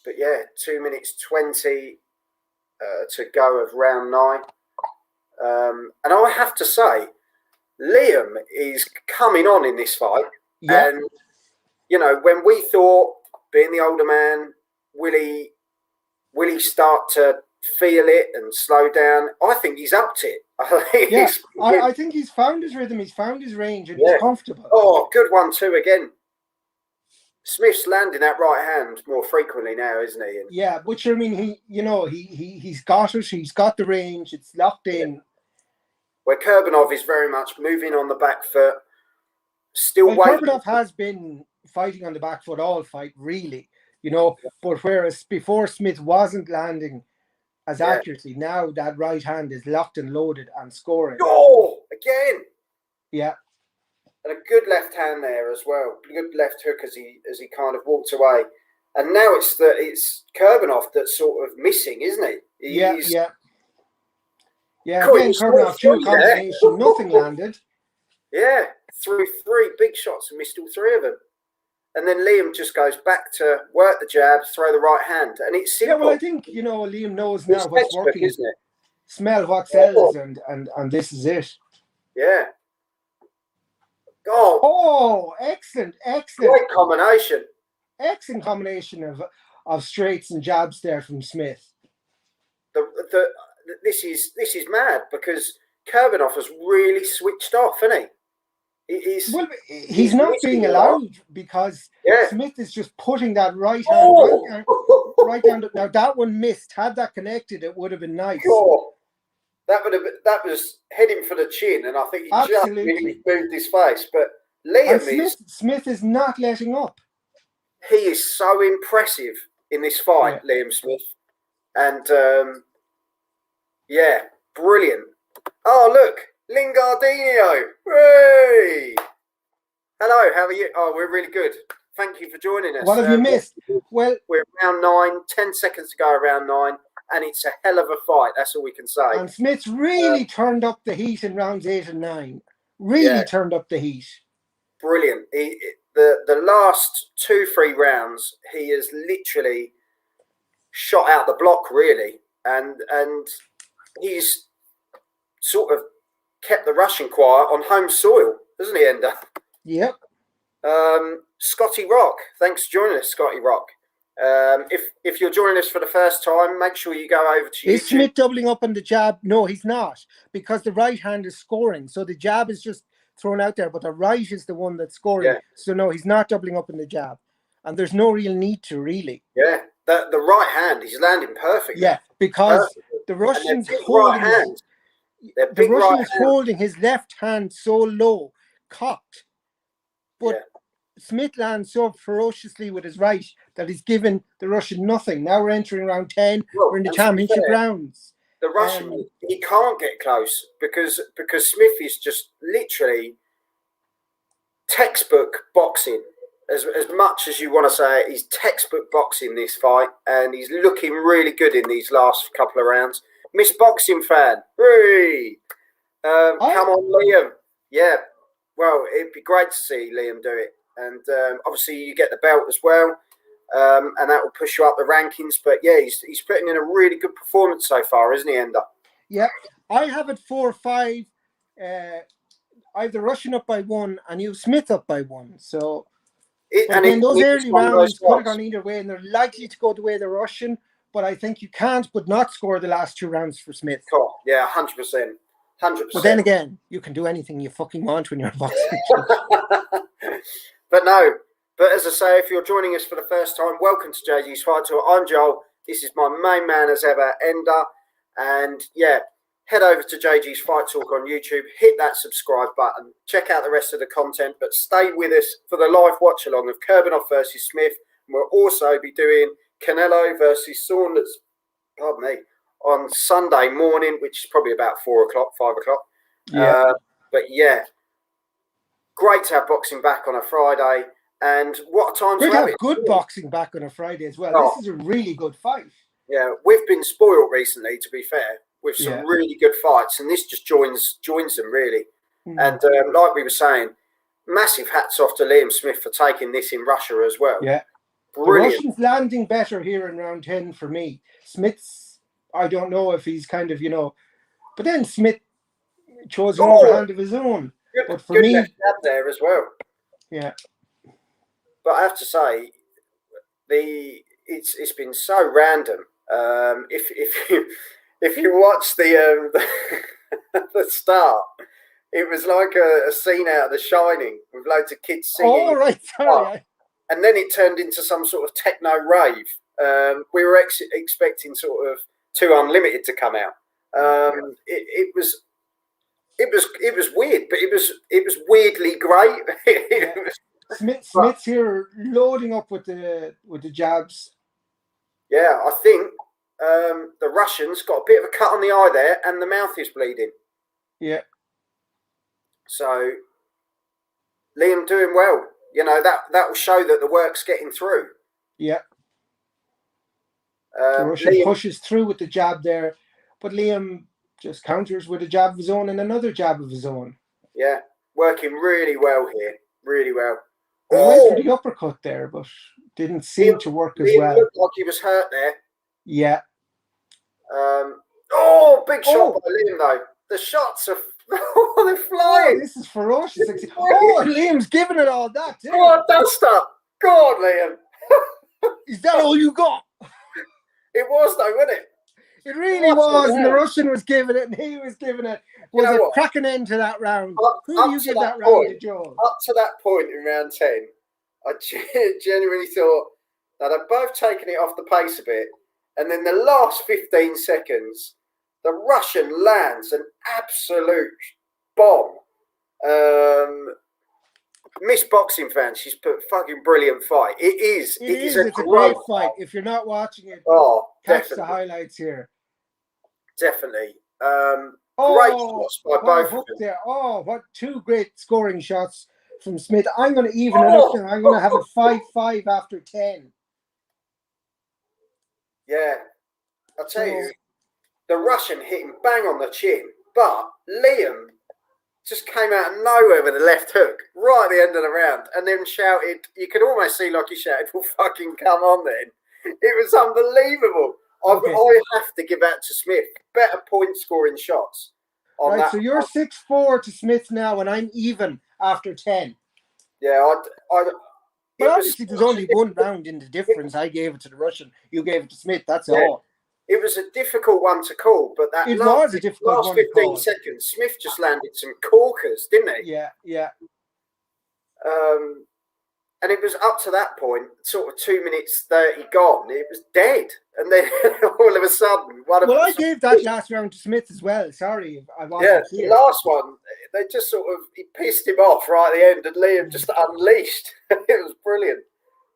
But 2 minutes 20 to go of round 9. And I have to say, Liam is coming on in this fight. Yeah. And, when we thought, being the older man, will he start to feel it and slow down? I think he's upped it. I think he's found his rhythm, he's found his range, and he's comfortable. Oh, good 1-2 again. Smith's landing that right hand more frequently now, isn't he? And, yeah, which I mean, he's got it. He's got the range. It's locked in. Where Kurbanov is very much moving on the back foot, still waiting. Kurbanov has been fighting on the back foot all fight, really, but whereas before Smith wasn't landing as accurately, now that right hand is locked and loaded and scoring. Oh, again. Yeah. And a good left hand there as well. Good left hook as he kind of walked away. And now it's Kurbanov that's sort of missing, isn't he? Yeah. Cool, Again, Kurbanov, dual combination, nothing landed. Yeah, threw 3 big shots and missed all 3 of them. And then Liam just goes back to work the jab, throw the right hand. And it's simple. Yeah, well, I think, Liam knows now what's working. Isn't it? Smell what sells, and this is it. Yeah. Oh, excellent. Great combination. Excellent combination of straights and jabs there from Smith. This is mad because Kurbanov has really switched off, hasn't he? He's not being allowed because Smith is just putting that right hand right down. Now that one missed. Had that connected, it would have been nice. Sure. That was heading for the chin, and I think he just really moved his face. But Smith is not letting up. He is so impressive in this fight, Liam Smith, and brilliant. Oh look, Lingardino! Hey, hello, how are you? Oh, we're really good. Thank you for joining us. What have you missed? Well, we're round 9, 10 seconds to go around 9. And it's a hell of a fight. That's all we can say. And Smith's really turned up the heat in rounds 8 and 9. Really turned up the heat. Brilliant. The last 2-3 rounds, he has literally shot out the block, really. And he's sort of kept the Russian quiet on home soil, hasn't he, Ender? Yep. Scotty Rock. Thanks for joining us, Scotty Rock. If you're joining us for the first time, make sure you go over to YouTube. Is Smith doubling up on the jab? No, he's not, because the right hand is scoring. So the jab is just thrown out there, but the right is the one that's scoring. Yeah. So no, he's not doubling up on the jab. And there's no real need to, really. Yeah, the right hand, he's landing perfectly. Yeah, because the Russian's holding his left hand so low, cocked. But Smith lands so ferociously with his right that he's given the Russian nothing. Now we're entering round 10. We're in the championship rounds. The Russian, he can't get close because Smith is just literally textbook boxing. As much as you want to say it, he's textbook boxing this fight, and he's looking really good in these last couple of rounds. Miss Boxing fan, hooray! Come on, Liam. Yeah, well, it'd be great to see Liam do it. And obviously you get the belt as well, and that will push you up the rankings. But yeah, he's putting in a really good performance so far, isn't he, Ender? Yeah, I have it 4-5. I have the Russian up by 1 and you Smith up by 1. So in those early rounds could have gone either way, and they're likely to go the way of the Russian. But I think you can't but not score the last 2 rounds for Smith. Cool. Yeah, 100%. 100%. But then again, you can do anything you fucking want when you're boxing. But as I say, if you're joining us for the first time, welcome to JG's Fight Tour. I'm Joel. This is my main man as ever, Ender. And yeah, head over to JG's Fight Talk on YouTube. Hit that subscribe button. Check out the rest of the content. But stay with us for the live watch along of Kurbanov versus Smith. And we'll also be doing Canelo versus Saunders, pardon me, on Sunday morning, which is probably about 4 o'clock, 5 o'clock. Yeah. But yeah. Great to have boxing back on a Friday, and what a time to have it. Good boxing back on a Friday as well. This is a really good fight. Yeah, we've been spoiled recently, to be fair, with some really good fights, and this just joins them really. And like we were saying, massive hats off to Liam Smith for taking this in Russia as well. Yeah, brilliant. The Russian's landing better here in round 10 for me. Smith's, I don't know if he's kind of but then Smith chose an overhand of his own. But for me, left jab there as well. Yeah. But I have to say, it's been so random. If you watch the the start, it was like a scene out of The Shining with loads of kids singing. Oh right, sorry. and then it turned into some sort of techno rave. We were expecting sort of 2 Unlimited to come out. It was weird, but it was weirdly great. Smith's here loading up with the jabs. Yeah, I think the Russian's got a bit of a cut on the eye there, and the mouth is bleeding. Yeah. So Liam doing well. You know, that will show that the work's getting through. Yeah. The Russian Liam pushes through with the jab there, but Liam just counters with a jab of his own and another jab of his own. Yeah, working really well here. Really well. He went for the uppercut there, but didn't seem to work as well. Looked like he was hurt there. Yeah. Big shot by Liam, though. The shots are they're flying. This is ferocious. Liam's giving it all that, too. Go on, dust up. Go on, Liam. Is that all you got? It was, though, wasn't it? It really was, and the Russian was giving it, and he was giving it. Was a cracking end to that round. Who do you give that round to, Joel? Up to that point in round 10, I genuinely thought that they've both taken it off the pace a bit, and then the last 15 seconds, the Russian lands an absolute bomb. Miss Boxing fans, she's put a fucking brilliant fight. It's a great fight. If you're not watching it, catch the highlights here. Definitely. Great shots by both of them. There. What 2 great scoring shots from Smith. I'm going to even it up there. I'm going to have it 5-5 after 10. Yeah. I'll tell you, the Russian hit him bang on the chin, but Liam just came out of nowhere with a left hook right at the end of the round and then shouted, you could almost see like he shouted, well, fucking come on then. It was unbelievable. I have to give that to Smith. Better point scoring shots. So you're 6-4 to Smith now, and I'm even after 10. Yeah, but obviously there's only 1 round in the difference. I gave it to the Russian. You gave it to Smith. That's all. It was a difficult one to call, but that last 15 seconds, Smith just landed some corkers, didn't he? Yeah. And it was up to that point, sort of 2 minutes 30 gone. It was dead, and then all of a sudden, I gave that last round to Smith as well. Sorry, I wasn't here. The last one, they just he pissed him off right at the end, and Liam just unleashed. It was brilliant.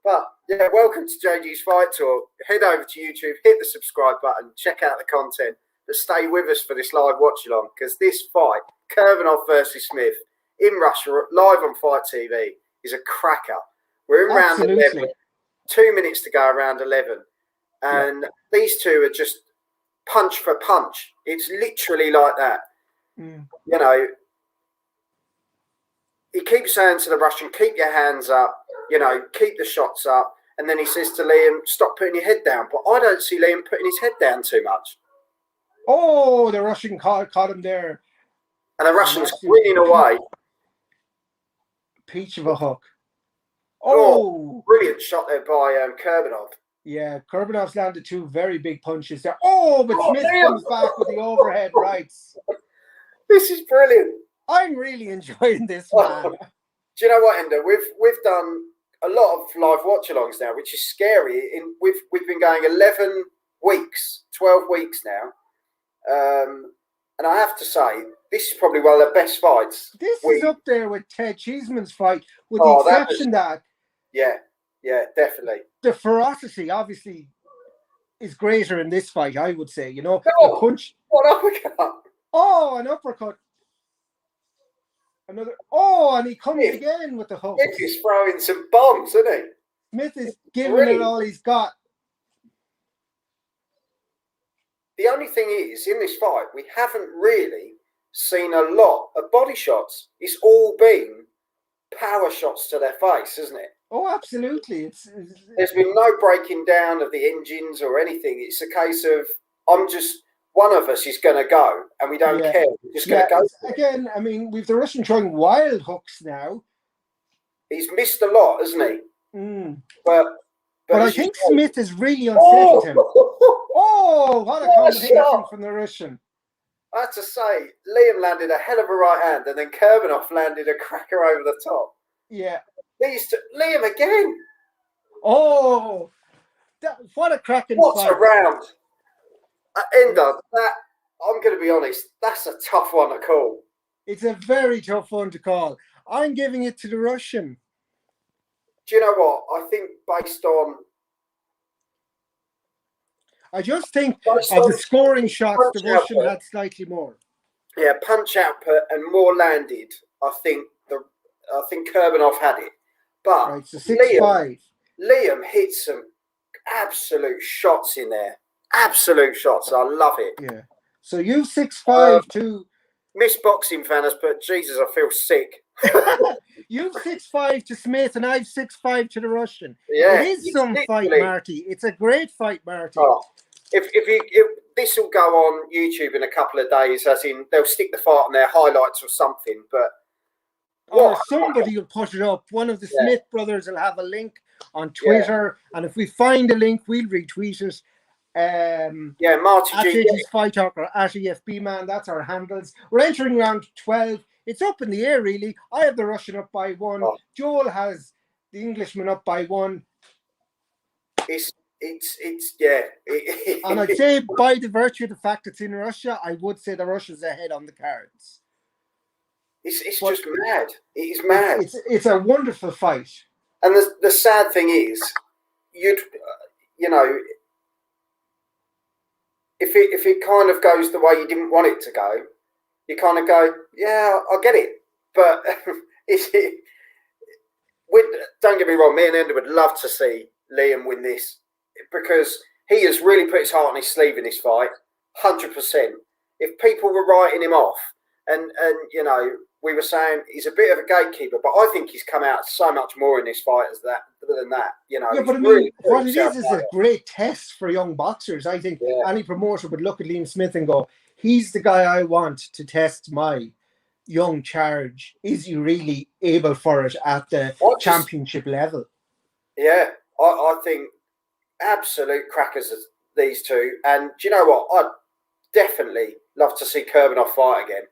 But yeah, welcome to JG's Fight Talk. Head over to YouTube, hit the subscribe button, check out the content, but stay with us for this live watch along, because this fight, Kurbanov versus Smith in Russia, live on Fight TV, is a cracker. We're in round 11, 2 minutes to go around 11, and these two are just punch for punch. It's literally like that. You know, he keeps saying to the Russian, keep your hands up, you know, keep the shots up. And then he says to Liam, stop putting your head down. But I don't see Liam putting his head down too much. The Russian caught him there. And the Russian's winning away. Peach of a hook. Brilliant shot there by Kurbanov. Yeah, Kurbanov's landed 2 very big punches there. But Smith comes back with the overhead rights. This is brilliant. I'm really enjoying this, man. Do you know what, Ender? We've done a lot of live watch-alongs now, which is scary. We've been going 11 weeks, 12 weeks now. And I have to say, this is probably one of the best fights. This is up there with Ted Cheeseman's fight, with the exception that... Yeah, definitely. The ferocity, obviously, is greater in this fight, I would say. You know, the punch... What uppercut? An uppercut. Another... and he comes again with the hook. Smith is throwing some bombs, isn't he? Smith is giving it all he's got. The only thing is, in this fight, we haven't really seen a lot of body shots. It's all been power shots to their face, isn't it? Oh, absolutely. There's been no breaking down of the engines or anything. It's a case of, one of us is going to go, and we don't care. We're just going to go. Again, I mean, we've the Russian throwing wild hooks now. He's missed a lot, hasn't he? But I think Smith has really unsettled him. What a combination from the Russian. I have to say, Liam landed a hell of a right hand, and then Kurbanov landed a cracker over the top. Yeah. These two, Liam again. Oh, what a cracking What fight. a round. Ender, that, I'm going to be honest, that's a tough one to call. It's a very tough one to call. I'm giving it to the Russian. Do you know what? I think based on... I just think of the scoring shots, the Russian had slightly more. Yeah, punch output and more landed. I think Kurbanov had it. But right, so 6-5. Liam hit some absolute shots in there. Absolute shots. I love it. Yeah. So you 6-5 to... Miss Boxing fan has put, Jesus, I feel sick. You've 6-5 to Smith and I've 6-5 to the Russian. Yeah, it is some fight, Marty. It's a great fight, Marty. Oh, if this will go on YouTube in a couple of days, as in they'll stick the fight on their highlights or something. But or somebody will put it up. One of the Smith brothers will have a link on Twitter, and if we find a link, we'll retweet it. Marty at G. Fight Talk or at EFB Man, that's our handles. We're entering round 12. It's up in the air, really. I have the Russian up by 1. Oh. Joel has the Englishman up by 1. It's and I'd say by the virtue of the fact it's in Russia, I would say the Russia's ahead on the cards. It's just mad. It is mad. It's a wonderful fight. And the sad thing is, you know, if it kind of goes the way you didn't want it to go, you kind of go, yeah, I get it. But don't get me wrong, me and Ender would love to see Liam win this because he has really put his heart on his sleeve in this fight, 100%. If people were writing him off, and you know, we were saying he's a bit of a gatekeeper, but I think he's come out so much more in this fight than that. You know, yeah, but I mean, really what it is a great test for young boxers. I think any promoter would look at Liam Smith and go, he's the guy I want to test my young charge. Is he really able for it at the championship level? Yeah, I think absolute crackers as these two. And do you know what? I'd definitely love to see Kurbanov fight again.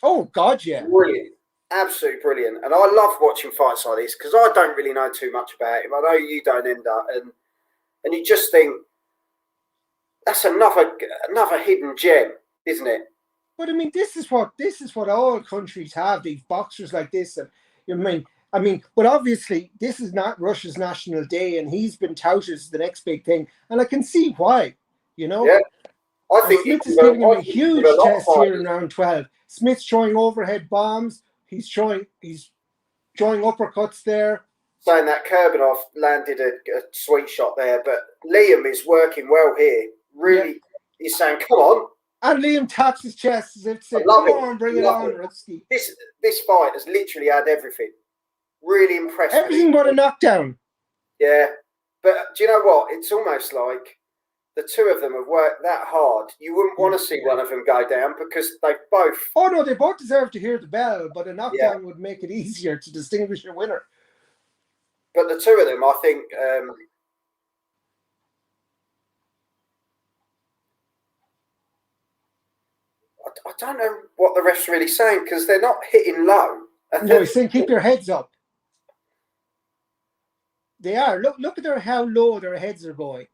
Oh, God, yeah. Brilliant. Absolutely brilliant. And I love watching fights like this because I don't really know too much about him. I know you don't, Ender. And you just think, that's another hidden gem, isn't it? But I mean, this is what all countries have, these boxers like this. And I mean, but obviously this is not Russia's national day, and he's been touted as the next big thing, and I can see why. You know, yeah. I think Smith is giving him a huge test here in round 12. Smith's throwing overhead bombs. He's throwing uppercuts there. Saying that Kurbanov landed a sweet shot there, but Liam is working well here. Really, he's saying, "Come on." And Liam taps his chest as if to say, "Come on, bring it on, Rutsky." This fight has literally had everything. Really impressed. Everything but a knockdown. Yeah, but do you know what? It's almost like the two of them have worked that hard. You wouldn't want to see one of them go down because they both... Oh, no, they both deserve to hear the bell, but a knockdown would make it easier to distinguish your winner. But the two of them, I think... I don't know what the ref's really saying because they're not hitting low. No, he's saying keep your heads up. They are. Look at how low their heads are going.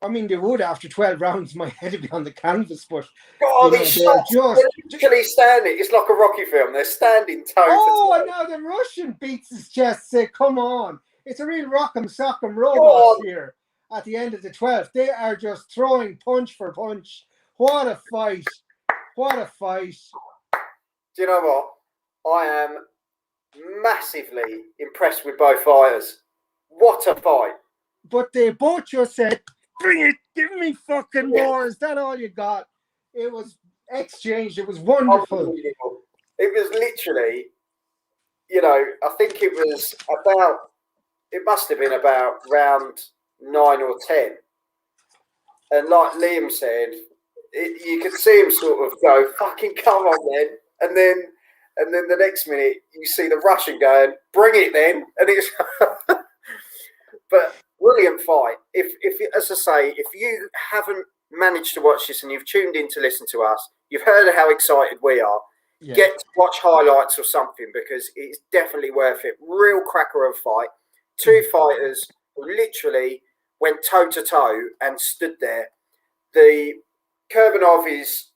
I mean, they would after 12 rounds. My head would be on the canvas, but these shots, they're literally standing. It's like a Rocky film. They're standing toe to toe. Oh, and now the Russian beats his chest. Say, come on! It's a real rock'em sock'em robot here at the end of the 12th. They are just throwing punch for punch. What a fight! What a fight! Do you know what? I am massively impressed with both fighters. What a fight! But they both just said, "Bring it! Give me fucking more!" Is that all you got? It was exchanged. It was wonderful. It was literally, you know, I think it was about. It must have been about round 9 or 10, and like Liam said, you could see him sort of go, "Fucking come on, then," and then the next minute you see the Russian going, "Bring it, then," and it's. But brilliant fight. If as I say, if you haven't managed to watch this and you've tuned in to listen to us, you've heard how excited we are. Yeah. Get to watch highlights or something because it's definitely worth it. Real cracker of a fight. Two fighters who literally went toe to toe and stood there. The Kurbanov is,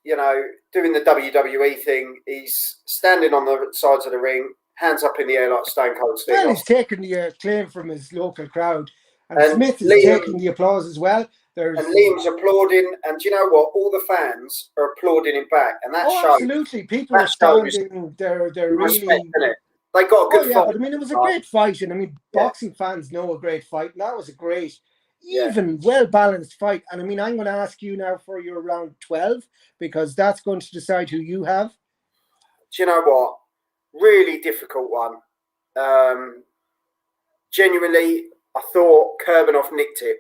doing the WWE thing. He's standing on the sides of the ring, hands up in the air like Stone Cold Steve. Well, he's taking the acclaim from his local crowd. And Smith is taking the applause as well. And Liam's applauding, and do you know what? All the fans are applauding him back, and that shows. Absolutely, people are standing. They're respect, really. isn't it? They got a good fight. But I mean, it was a great fight, and boxing fans know a great fight, and that was a great, even well balanced fight. And I mean, I'm going to ask you now for your round 12 because that's going to decide who you have. Do you know what? Really difficult one. Genuinely, I thought Kurbanov nicked it.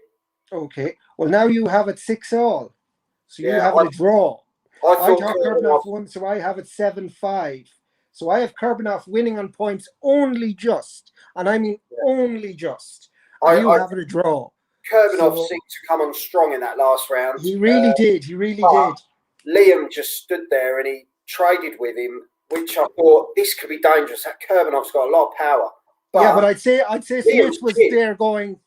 Okay. Well, now you have it 6-all. So you have it a draw. I thought Kurbanov won, so I have it 7-5. So I have Kurbanov winning on points only just. And I mean only just. And you have it a draw. Kurbanov seemed to come on strong in that last round. He really did. He really did. Liam just stood there and he traded with him, which I thought this could be dangerous. That Kurbanov's got a lot of power. But I'd say Smith was there going,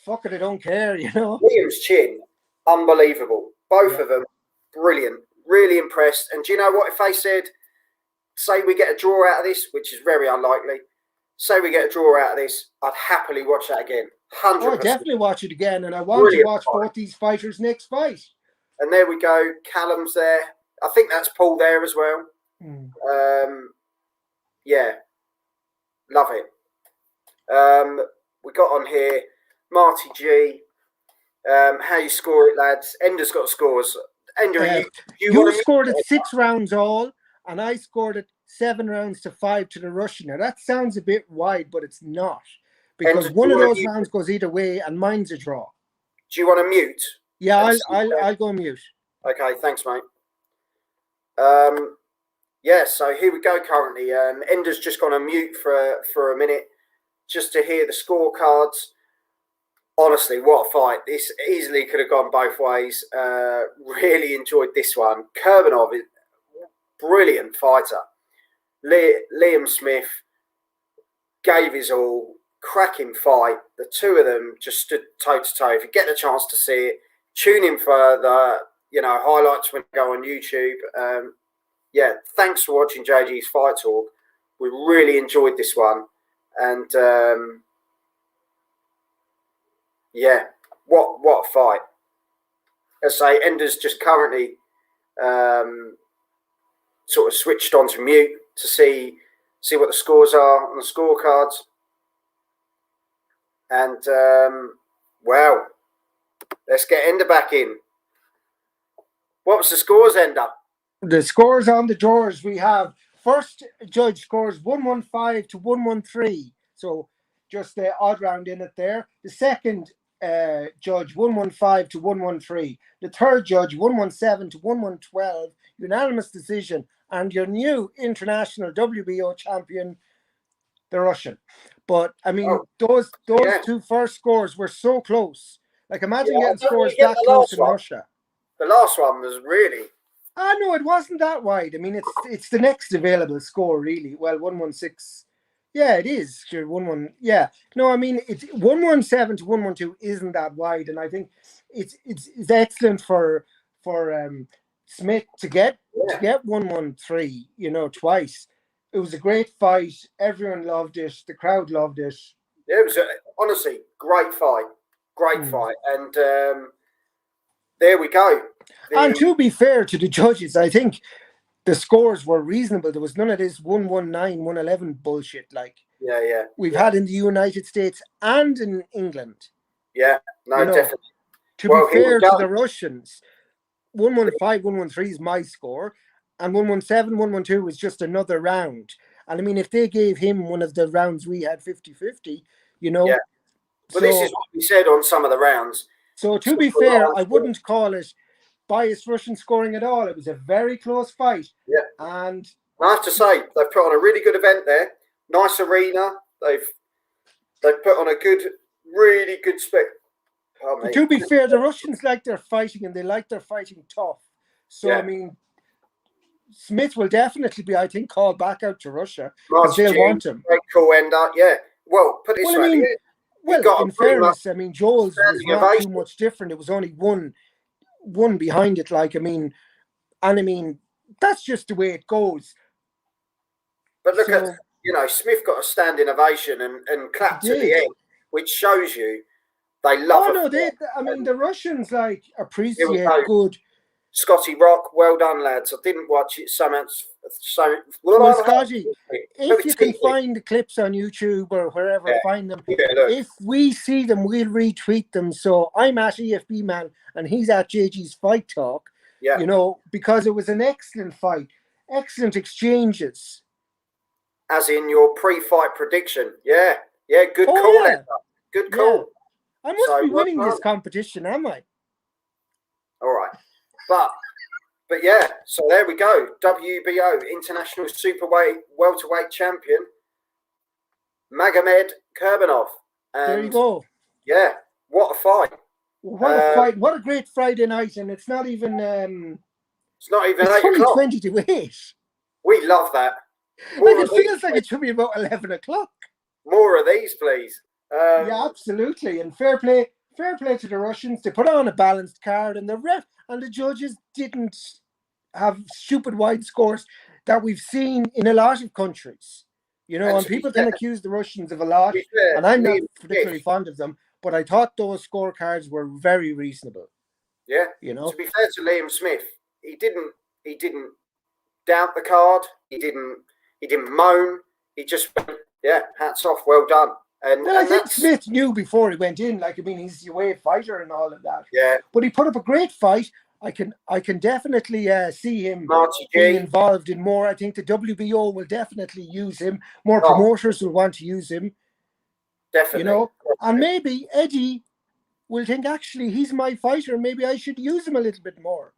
fuck it, I don't care, Liam's chin, unbelievable. Both of them, brilliant. Really impressed. And do you know what? If they said, say we get a draw out of this, which is very unlikely, say we get a draw out of this, I'd happily watch that again. 100%. Oh, I'd definitely watch it again. And I want to watch both these fighters' next fight. And there we go. Callum's there. I think that's Paul there as well. Love it. We got on here Marty G. How you score it, lads? Ender's got scores. Ender, you scored it 6 rounds all, and I scored it 7 rounds to 5 to the Russian. Now that sounds a bit wide, but it's not because one of those rounds goes either way, and mine's a draw. Do you want to mute? Yeah, I'll go mute. Okay, thanks, mate. So here we go. Currently, Ender's just gone on mute for a minute, just to hear the scorecards. Honestly, what a fight. This easily could have gone both ways. Really enjoyed this one. Kurbanov is a brilliant fighter. Liam Smith gave his all. Cracking fight. The two of them just stood toe to toe. If you get the chance to see it, tune in for the highlights when you go on YouTube. Thanks for watching JG's Fight Talk. We really enjoyed this one. And what a fight. As I say, Ender's just currently sort of switched on to mute to see what the scores are on the scorecards. And let's get Ender back in. What was the scores, Ender? The scores on the drawers we have. First judge scores 115 to 113. So just the odd round in it there. The second judge 115 to 113. The third judge 117 to 112. Unanimous decision. And your new international WBO champion, the Russian. But I mean, those two first scores were so close. Like imagine getting scores that close in Russia. The last one was really. No, it wasn't that wide. I mean, it's the next available score, really. Well, 116. Yeah, it is. Sure, 1-1. Yeah. No, I mean, it's 117 to 112 isn't that wide, and I think it's excellent for Smith to get 113. Twice. It was a great fight. Everyone loved it. The crowd loved it. Yeah, it was honestly great fight. Great fight, and there we go. And to be fair to the judges, I think the scores were reasonable. There was none of this 119, 111 bullshit like we've had in the United States and in England. Yeah, definitely. To be fair to the Russians, 115, 113 is my score, and 117, 112 is just another round. And I mean, if they gave him one of the rounds we had 50-50, Yeah. Well, this is what we said on some of the rounds. So to be fair, I wouldn't call it biased Russian scoring at all. It was a very close fight. Yeah. And I have to say, they've put on a really good event there. Nice arena. They've put on a really good spec. To be fair, the Russians like their fighting and they like their fighting tough. So, I mean, Smith will definitely be, I think, called back out to Russia because they'll want him. Great cool Ender. Yeah. Well, put it this way. he Well, got in a pretty much fairness, I mean, Joel's was standing not too ovation. much different. It was only one behind it. Like, I mean, that's just the way it goes. But look at, So Smith got a standing ovation and he clapped at the did. end, which shows you they love Oh a no, fight. I mean, the Russians like Here we appreciate go. good. Scotty Rock, well done, lads. I didn't watch it. Well, Scotty, if you can Excuse me. find the clips on YouTube or wherever, Yeah. find them. Yeah, look. If we see them, we'll retweet them. So I'm at EFB Man and he's at JG's Fight Talk. Yeah. Because it was an excellent fight, excellent exchanges. As in your pre-fight prediction. Yeah. Yeah, good call, yeah. Edgar. Good call. Yeah. I must be winning this competition, am I? All right. But yeah, so there we go. WBO, International Superweight Welterweight Champion, Magomed Kurbanov. And there you go. Yeah, what a fight. What a fight. What a great Friday night. And it's not even... it's not even 8 only o'clock. 20 to 8. We love that. It feels like it should be about 11 o'clock. More of these, please. Yeah, absolutely. And fair play to the Russians. They put on a balanced card, and the ref and the judges didn't have stupid wide scores that we've seen in a lot of countries. And people can accuse the Russians of a lot, and I'm not particularly fond of them, but I thought those scorecards were very reasonable. Yeah. To be fair to Liam Smith, he didn't doubt the card. He didn't moan. He just went, yeah, hats off, well done. And I think Smith knew before he went in. Like, I mean, he's the UEFA fighter and all of that. Yeah. But he put up a great fight. I can definitely see him being involved in more. I think the WBO will definitely use him. More promoters will want to use him. Definitely. And maybe Eddie will think, actually, he's my fighter. Maybe I should use him a little bit more.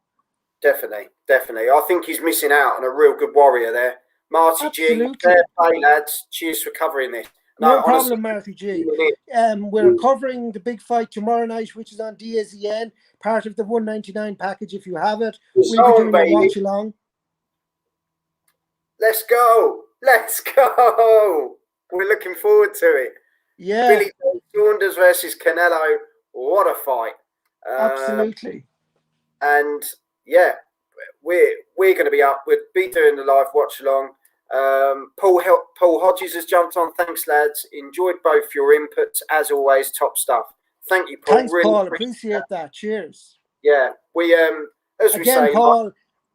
Definitely. I think he's missing out on a real good warrior there. Marty G, fair play, lads. Cheers for covering this. No problem, Marty G. We're covering the big fight tomorrow night, which is on DAZN, part of the 199 package. If you have it, we'll be doing a watch along. Let's go. We're looking forward to it. Yeah. Billy Saunders versus Canelo. What a fight. Absolutely. And yeah, we're going to be up. We'll be doing the live watch along. Paul Hodges has jumped on. Thanks, lads. Enjoyed both your inputs as always. Top stuff. Thank you, Paul. Thanks, really Paul. Appreciate that. Cheers. Yeah, we as we say, Paul.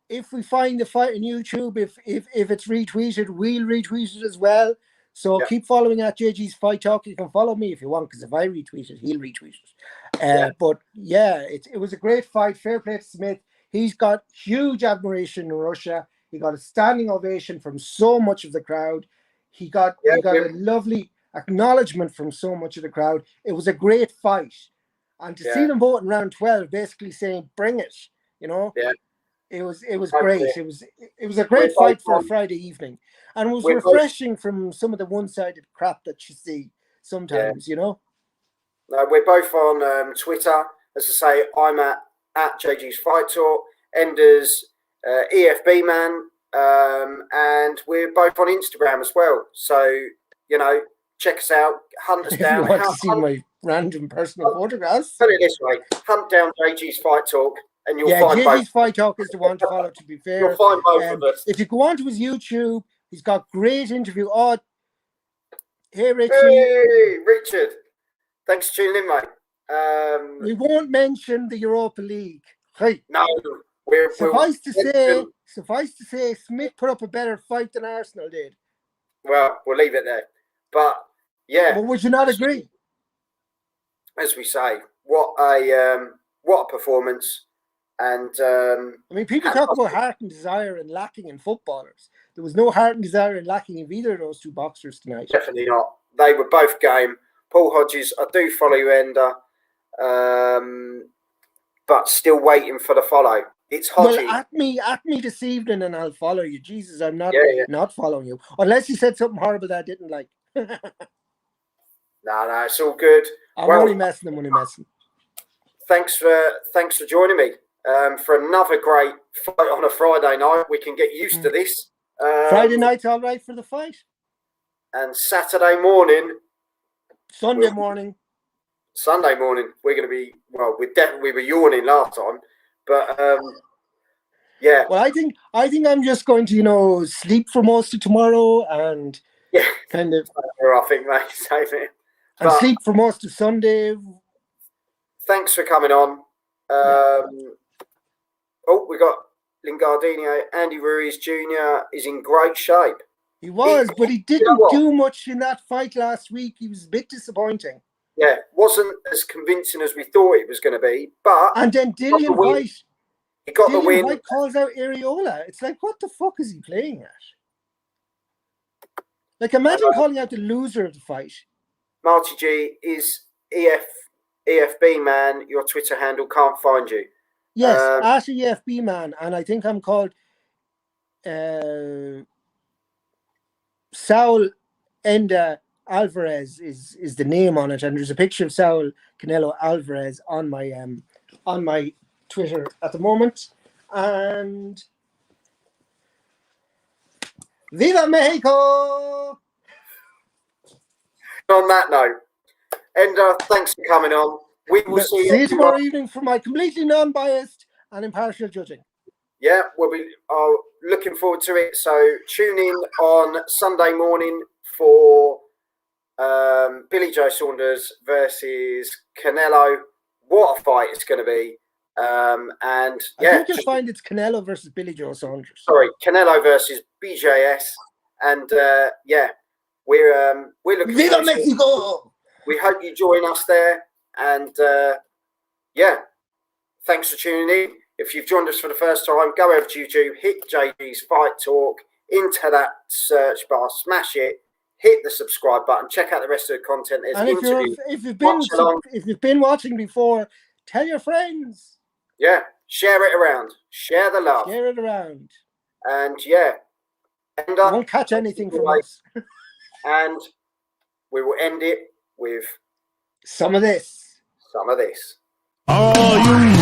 If we find the fight on YouTube, if it's retweeted, we'll retweet it as well. So keep following at JG's Fight Talk. You can follow me if you want, because if I retweet it, he'll retweet it. But yeah, it was a great fight. Fair play to Smith. He's got huge admiration in Russia. He got a standing ovation from so much of the crowd. He got a lovely acknowledgement from so much of the crowd. It was a great fight. And to see them vote in round 12, basically saying, bring it, Yeah. It was great. It was a great fight for a Friday evening. And it was refreshing from some of the one-sided crap that you see sometimes, No, we're both on Twitter. As I say, I'm at JG's Fight Talk. Ender's EFB Man, and we're both on Instagram as well. So, check us out, hunt us down. If you want to see my random personal photographs. Put it this way, hunt down JG's Fight Talk and you'll find JG's both. Fight Talk is the one to follow, to be fair. You'll find both of us. If you go onto his YouTube, he's got great interview. Oh, hey, Richie. Hey, Richard. Thanks for tuning in, mate. We won't mention the Europa League. Hey. No. Suffice to say, Smith put up a better fight than Arsenal did. Well, we'll leave it there. But yeah, but would you not agree? As we say, what a performance! And I mean, people talk about heart and desire and lacking in footballers. There was no heart and desire and lacking in either of those two boxers tonight. Definitely not. They were both game. Paul Hodges, I do follow you, Ender, but still waiting for the follow. It's Hodges. Well, at me this evening and I'll follow you. Jesus, I'm not not following you. Unless you said something horrible that I didn't like. No, it's all good. I'm only messing. Thanks for joining me for another great fight on a Friday night. We can get used to this. Friday night's all right for the fight. And Saturday morning. Sunday morning. Sunday morning we're going to be we were yawning last time, but yeah. Well, I think I'm just going to sleep for most of tomorrow and kind of. I think, mate, same here. And sleep for most of Sunday. Thanks for coming on. We got Lingardino. Andy Ruiz Jr. is in great shape. He was, but he didn't do much in that fight last week. He was a bit disappointing. Yeah, wasn't as convincing as we thought it was going to be. But and then Dillian White. He got the win. White calls out Areola. It's like, what the fuck is he playing at? Like, imagine calling out the loser of the fight. Marty G is EFB man. Your Twitter handle can't find you. Yes, at EFB man, and I think I'm called Saul Enda Alvarez is the name on it, and there's a picture of Saul Canelo Alvarez on my Twitter at the moment. And Viva Mexico! On that note, Enda, thanks for coming on. We will see you tomorrow evening for my completely non-biased and impartial judging. Yeah, we are looking forward to it. So tune in on Sunday morning for Billy Joe Saunders versus Canelo. What a fight it's going to be. I think you'll find it's Canelo versus Billy Joe Saunders. Sorry, Canelo versus BJS. And we're looking Viva forward to Mexico! It. We hope you join us there. And thanks for tuning in. If you've joined us for the first time, go over to YouTube, hit JG's Fight Talk, into that search bar, smash it, hit the subscribe button, check out the rest of the content. There's interviews. If you've been watching before, tell your friends. Yeah, share it around. Share the love. Share it around. And you won't catch anything from us. And we will end it with some of this. Some of this. Are you